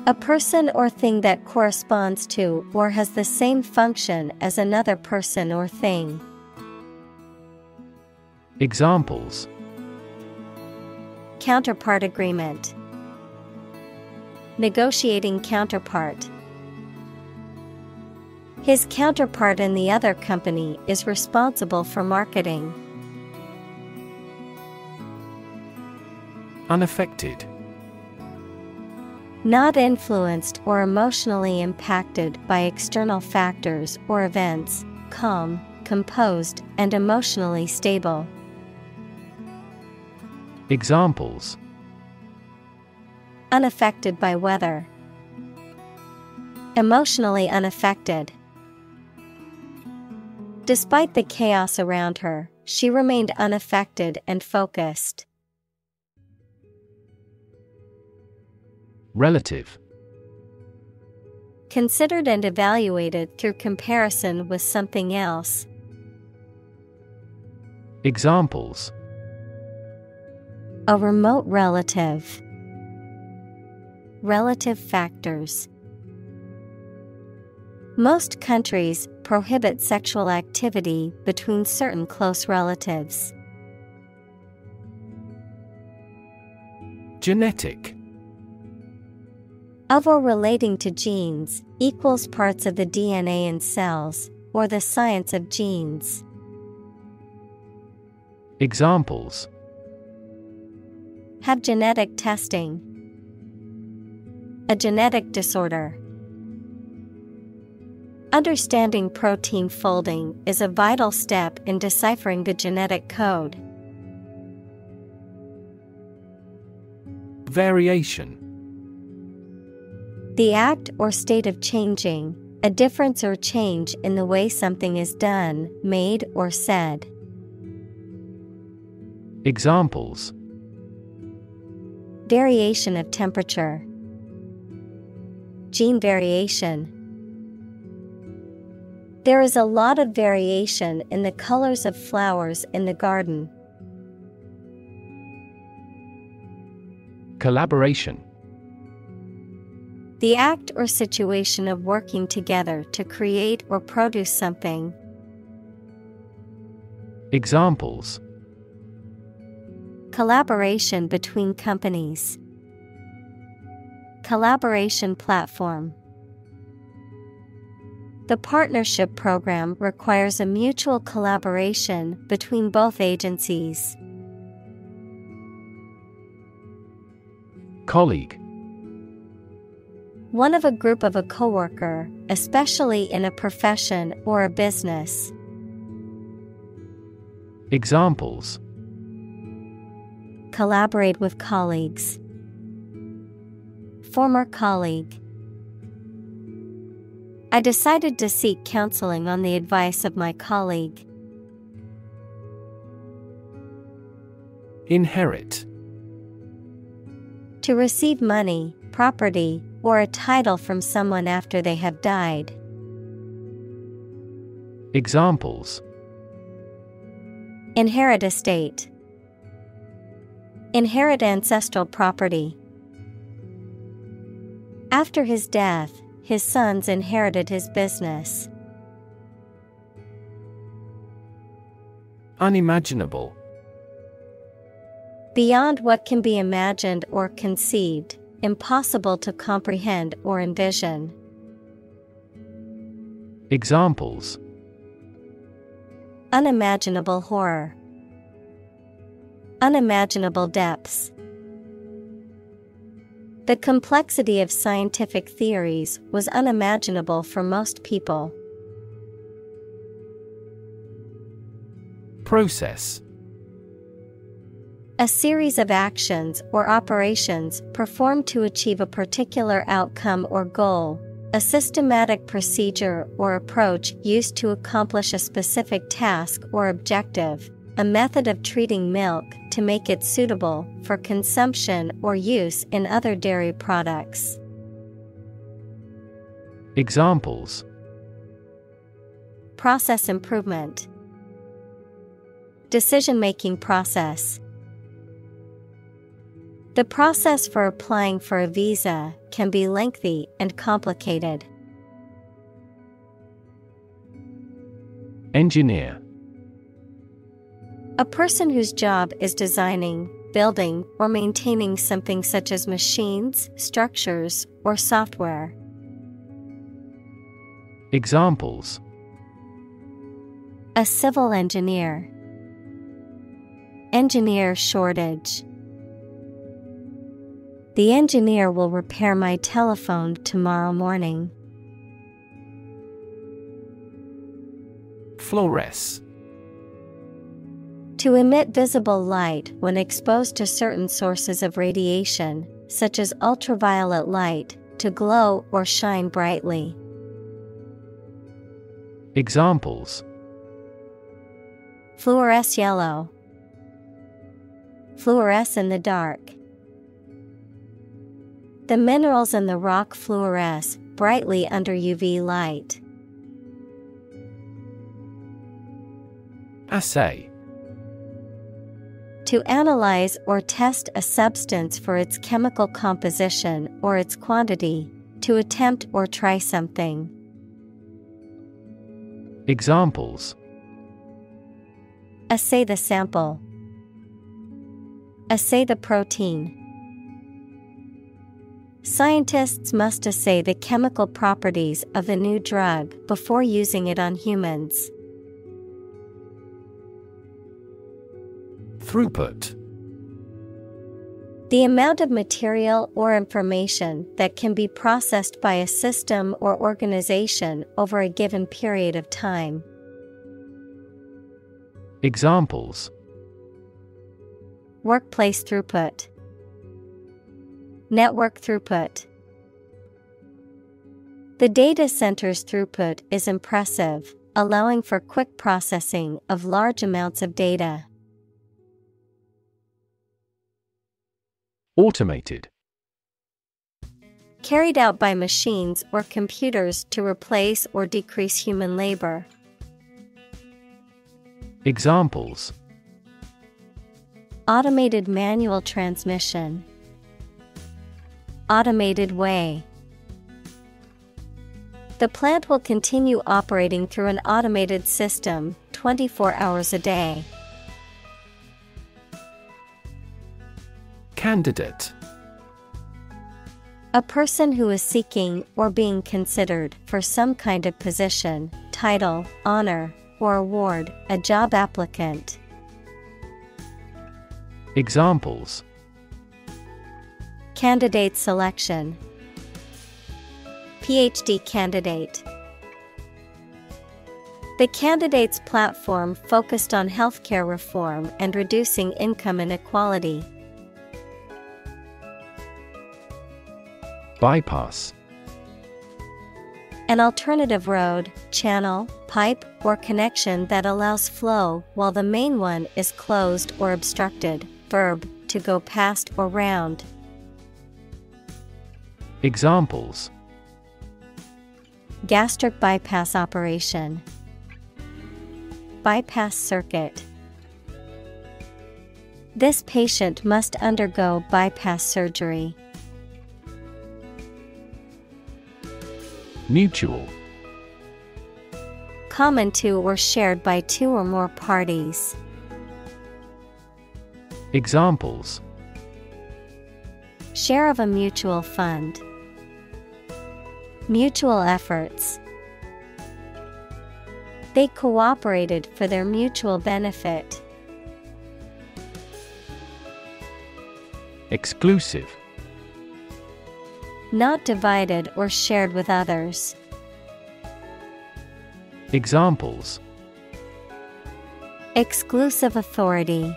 A person or thing that corresponds to or has the same function as another person or thing. Examples: counterpart agreement, negotiating counterpart. His counterpart in the other company is responsible for marketing. Unaffected. Not influenced or emotionally impacted by external factors or events, calm, composed, and emotionally stable. Examples: unaffected by weather, emotionally unaffected. Despite the chaos around her, she remained unaffected and focused. Relative. Considered and evaluated through comparison with something else. Examples: a remote relative, relative factors. Most countries prohibit sexual activity between certain close relatives. Genetic. Of or relating to genes, equals parts of the DNA in cells, or the science of genes. Examples: have genetic testing, a genetic disorder. Understanding protein folding is a vital step in deciphering the genetic code. Variation. The act or state of changing, a difference or change in the way something is done, made, or said. Examples: variation of temperature, gene variation. There is a lot of variation in the colors of flowers in the garden. Collaboration. The act or situation of working together to create or produce something. Examples: collaboration between companies, collaboration platform. The partnership program requires a mutual collaboration between both agencies. Colleague. One of a group of a coworker, especially in a profession or a business. Examples: collaborate with colleagues, former colleague. I decided to seek counseling on the advice of my colleague. Inherit. To receive money, property, or a title from someone after they have died. Examples: inherit estate, inherit ancestral property. After his death, his sons inherited his business. Unimaginable. Beyond what can be imagined or conceived, impossible to comprehend or envision. Examples: unimaginable horror, unimaginable depths. The complexity of scientific theories was unimaginable for most people. Process. A series of actions or operations performed to achieve a particular outcome or goal, a systematic procedure or approach used to accomplish a specific task or objective, a method of treating milk to make it suitable for consumption or use in other dairy products. Examples: process improvement, decision-making process. The process for applying for a visa can be lengthy and complicated. Engineer. A person whose job is designing, building, or maintaining something such as machines, structures, or software. Examples: a civil engineer, engineer shortage. The engineer will repair my telephone tomorrow morning. Fluoresce. To emit visible light when exposed to certain sources of radiation, such as ultraviolet light, to glow or shine brightly. Examples: fluoresce yellow, fluoresce in the dark. The minerals in the rock fluoresce brightly under UV light. Assay. To analyze or test a substance for its chemical composition or its quantity, to attempt or try something. Examples: assay the sample, assay the protein. Scientists must assay the chemical properties of the new drug before using it on humans. Throughput. The amount of material or information that can be processed by a system or organization over a given period of time. Examples: Workplace throughput, network throughput. The data center's throughput is impressive, allowing for quick processing of large amounts of data. Automated. Carried out by machines or computers to replace or decrease human labor. Examples: Automated manual transmission, automated way. The plant will continue operating through an automated system 24 hours a day. Candidate. A person who is seeking or being considered for some kind of position, title, honor, or award, a job applicant. Examples: Candidate selection, PhD candidate. The candidate's platform focused on healthcare reform and reducing income inequality. Bypass. An alternative road, channel, pipe, or connection that allows flow while the main one is closed or obstructed. Verb, to go past or round. Examples: Gastric bypass operation, bypass circuit. This patient must undergo bypass surgery. Mutual. Common to or shared by two or more parties. Examples: Share of a mutual fund, mutual efforts. They cooperated for their mutual benefit. Exclusive. Not divided or shared with others. Examples: Exclusive authority,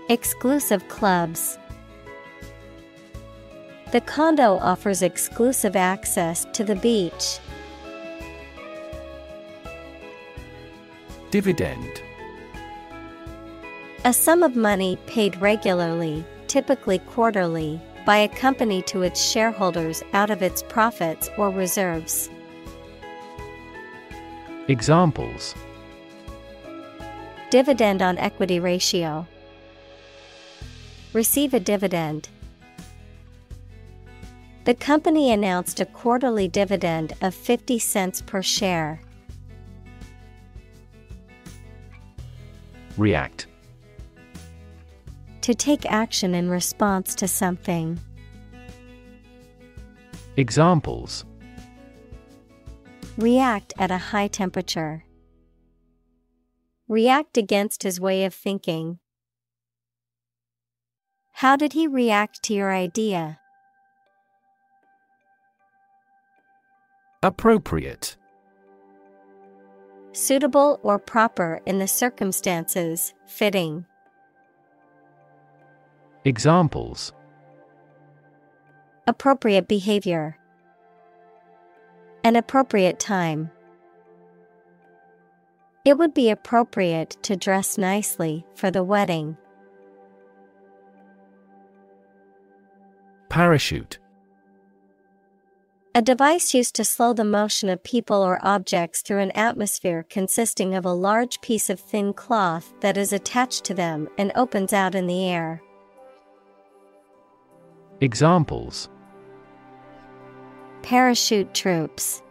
exclusive clubs. The condo offers exclusive access to the beach. Dividend. A sum of money paid regularly, typically quarterly, by a company to its shareholders out of its profits or reserves. Examples: Dividend on equity ratio. Receive a dividend. The company announced a quarterly dividend of 50 cents per share. React. To take action in response to something. Examples: React at a high temperature. React against his way of thinking. How did he react to your idea? Appropriate. Suitable or proper in the circumstances, fitting. Examples: Appropriate behavior. An appropriate time. It would be appropriate to dress nicely for the wedding. Parachute. A device used to slow the motion of people or objects through an atmosphere consisting of a large piece of thin cloth that is attached to them and opens out in the air. Examples: Parachute troops.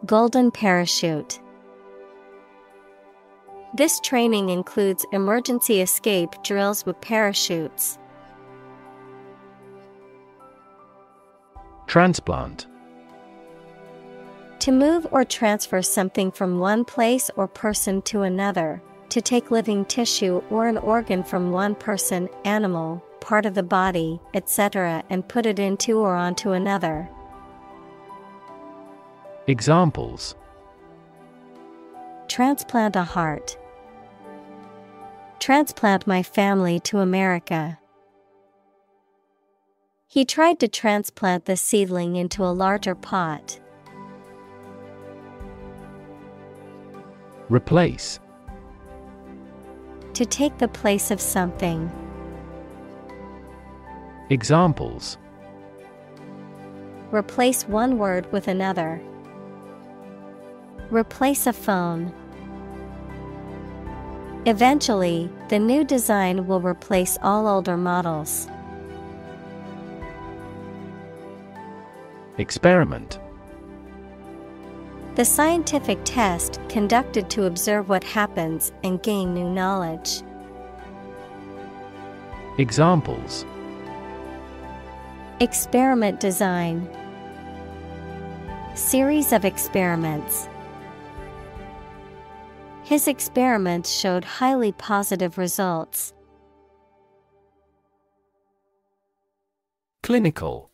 Golden parachute. This training includes emergency escape drills with parachutes. Transplant. To move or transfer something from one place or person to another, to take living tissue or an organ from one person, animal, part of the body, etc., and put it into or onto another. Examples: transplant a heart. Transplant my family to America. He tried to transplant the seedling into a larger pot. Replace. To take the place of something. Examples: replace one word with another. Replace a phone. Eventually, the new design will replace all older models. Experiment. The scientific test conducted to observe what happens and gain new knowledge. Examples: experiment design. Series of experiments. His experiments showed highly positive results. Clinical.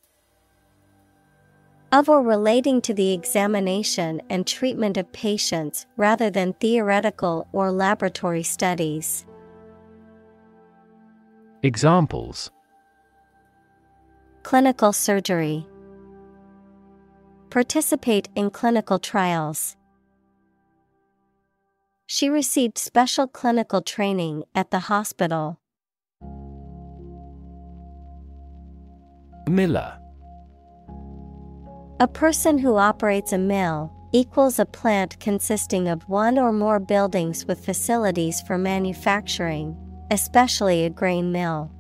Of or relating to the examination and treatment of patients rather than theoretical or laboratory studies. Examples: clinical surgery. Participate in clinical trials. She received special clinical training at the hospital. Miller. A person who operates a mill equals a plant consisting of one or more buildings with facilities for manufacturing, especially a grain mill.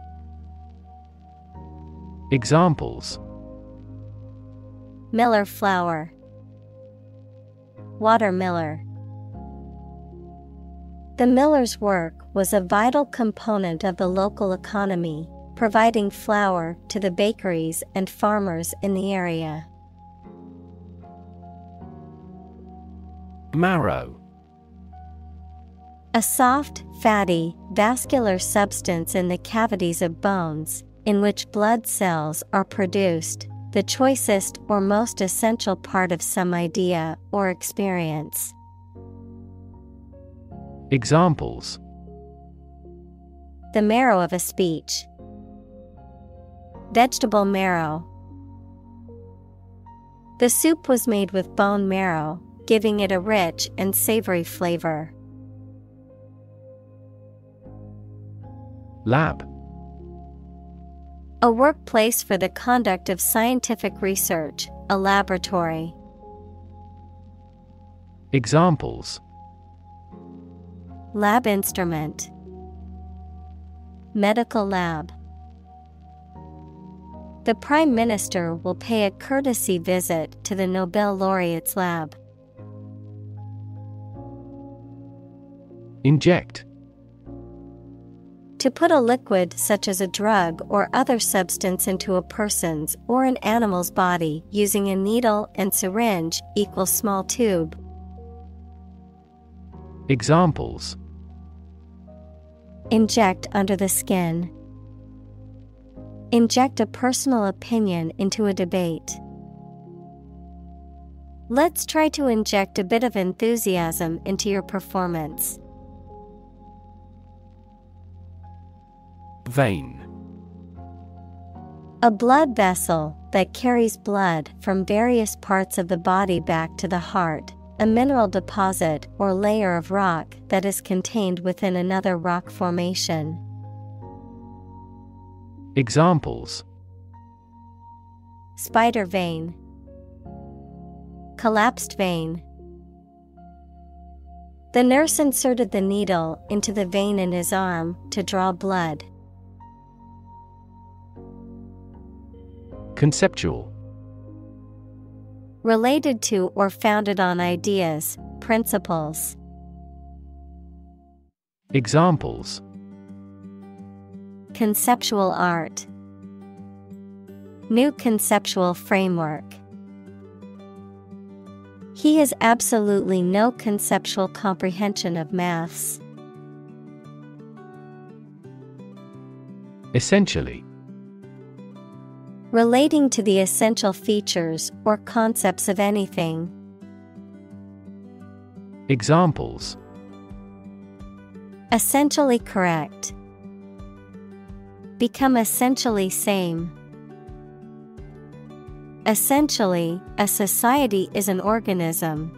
Examples: miller flour. Watermiller. The miller's work was a vital component of the local economy, providing flour to the bakeries and farmers in the area. Marrow. A soft, fatty, vascular substance in the cavities of bones, in which blood cells are produced, the choicest or most essential part of some idea or experience. Examples: the marrow of a speech. Vegetable marrow. The soup was made with bone marrow, giving it a rich and savory flavor. Lab. A workplace for the conduct of scientific research, a laboratory. Examples: lab instrument. Medical lab. The Prime Minister will pay a courtesy visit to the Nobel laureate's lab. Inject. To put a liquid such as a drug or other substance into a person's or an animal's body using a needle and syringe equals small tube. Examples: inject under the skin. Inject a personal opinion into a debate. Let's try to inject a bit of enthusiasm into your performance. Vein. A blood vessel that carries blood from various parts of the body back to the heart, a mineral deposit or layer of rock that is contained within another rock formation. Examples: spider vein. Collapsed vein. The nurse inserted the needle into the vein in his arm to draw blood. Conceptual. Related to or founded on ideas, principles. Examples: conceptual art. New conceptual framework. He has absolutely no conceptual comprehension of maths. Essentially. Relating to the essential features or concepts of anything. Examples: essentially correct. Become essentially same. Essentially, a society is an organism.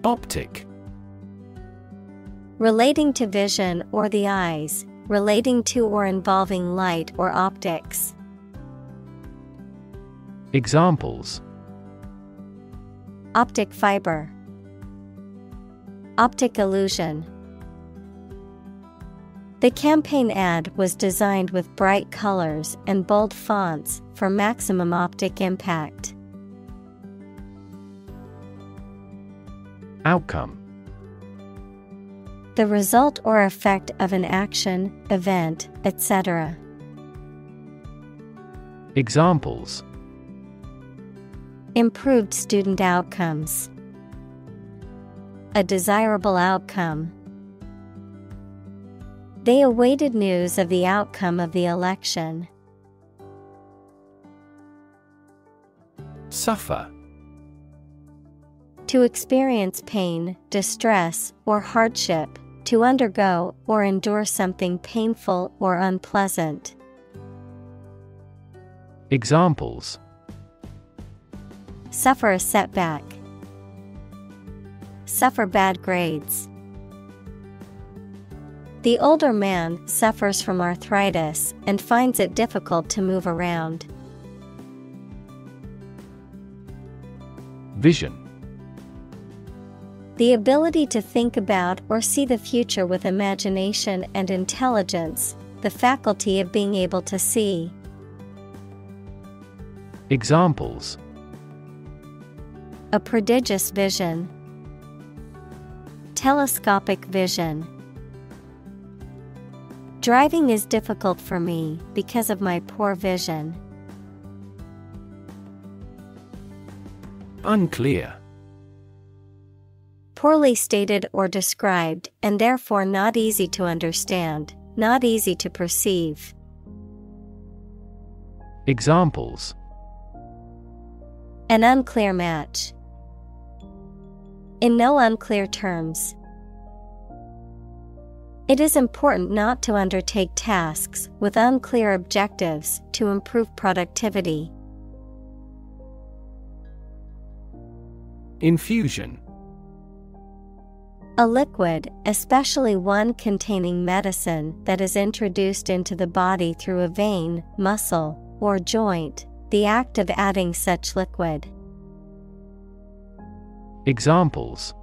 Optic. Relating to vision or the eyes, relating to or involving light or optics. Examples: optic fiber. Optic illusion. The campaign ad was designed with bright colors and bold fonts for maximum optic impact. Outcome. The result or effect of an action, event, etc. Examples: improved student outcomes. A desirable outcome. They awaited news of the outcome of the election. Suffer. To experience pain, distress, or hardship, to undergo or endure something painful or unpleasant. Examples: suffer a setback. Suffer bad grades. The older man suffers from arthritis and finds it difficult to move around. Vision. The ability to think about or see the future with imagination and intelligence, the faculty of being able to see. Examples: a prodigious vision. Telescopic vision. Driving is difficult for me because of my poor vision. Unclear. Poorly stated or described, and therefore not easy to understand, not easy to perceive. Examples: an unclear match. In no unclear terms. It is important not to undertake tasks with unclear objectives to improve productivity. Infusion. A liquid, especially one containing medicine that is introduced into the body through a vein, muscle, or joint, the act of adding such liquid. Examples: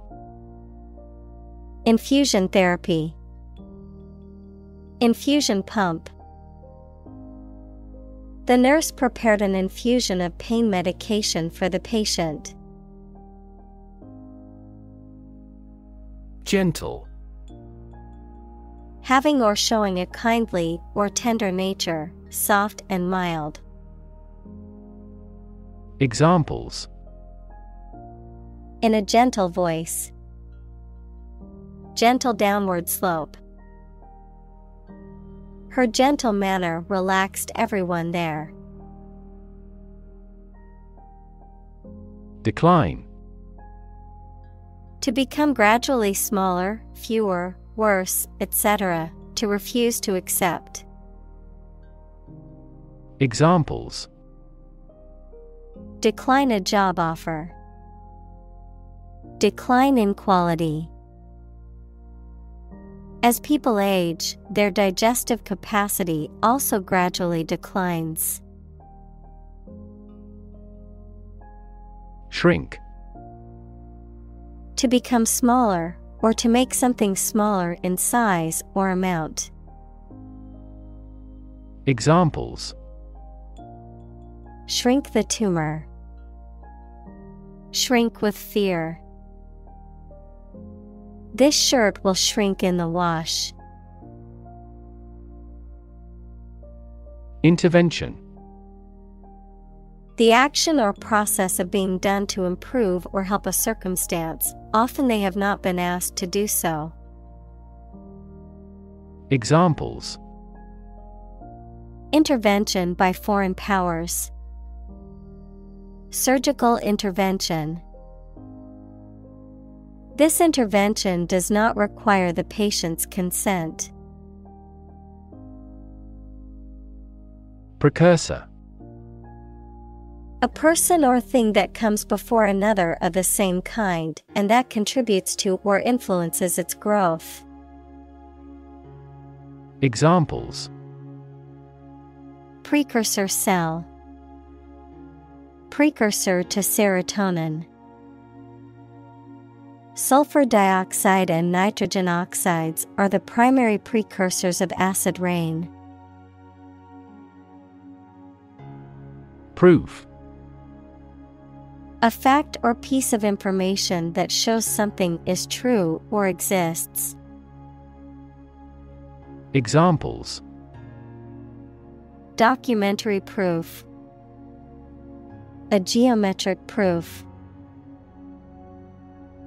infusion therapy. Infusion pump. The nurse prepared an infusion of pain medication for the patient. Gentle. Having or showing a kindly or tender nature, soft and mild. Examples: in a gentle voice. Gentle downward slope. Her gentle manner relaxed everyone there. Decline. To become gradually smaller, fewer, worse, etc., to refuse to accept. Examples: decline a job offer. Decline in quality. As people age, their digestive capacity also gradually declines. Shrink. To become smaller, or to make something smaller in size or amount. Examples: shrink the tumor. Shrink with fear. This shirt will shrink in the wash. Intervention. The action or process of being done to improve or help a circumstance, often they have not been asked to do so. Examples. Intervention by foreign powers. Surgical intervention. This intervention does not require the patient's consent. Precursor. A person or thing that comes before another of the same kind, and that contributes to or influences its growth. Examples. Precursor cell. Precursor to serotonin. Sulfur dioxide and nitrogen oxides are the primary precursors of acid rain. Proof. A fact or piece of information that shows something is true or exists. Examples. Documentary proof. A geometric proof.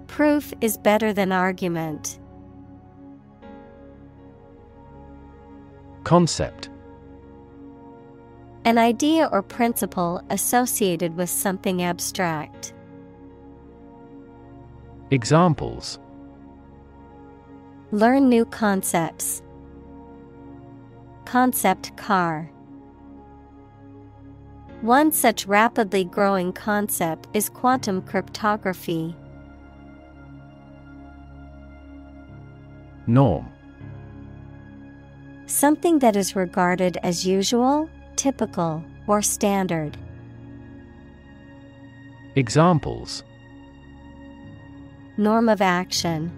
Proof is better than argument. Concept. An idea or principle associated with something abstract. Examples. Learn new concepts. Concept car. One such rapidly growing concept is quantum cryptography. Norm. Something that is regarded as usual, typical, or standard. Examples. Norm of action.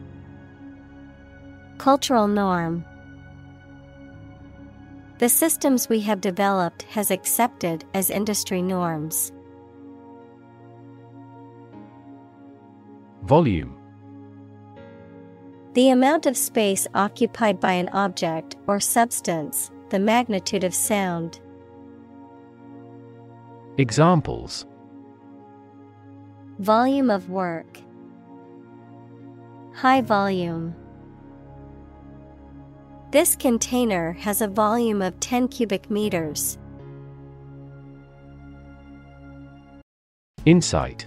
Cultural norm. The systems we have developed has accepted as industry norms. Volume. The amount of space occupied by an object or substance, the magnitude of sound. Examples. Volume of work. High volume. This container has a volume of 10 cubic meters. Insight.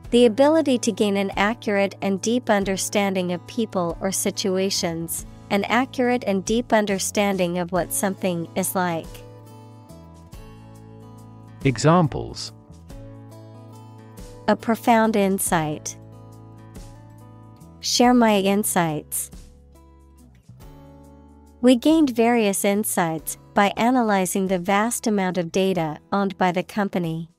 The ability to gain an accurate and deep understanding of people or situations, an accurate and deep understanding of what something is like. Examples. A profound insight. Share my insights. We gained various insights by analyzing the vast amount of data owned by the company.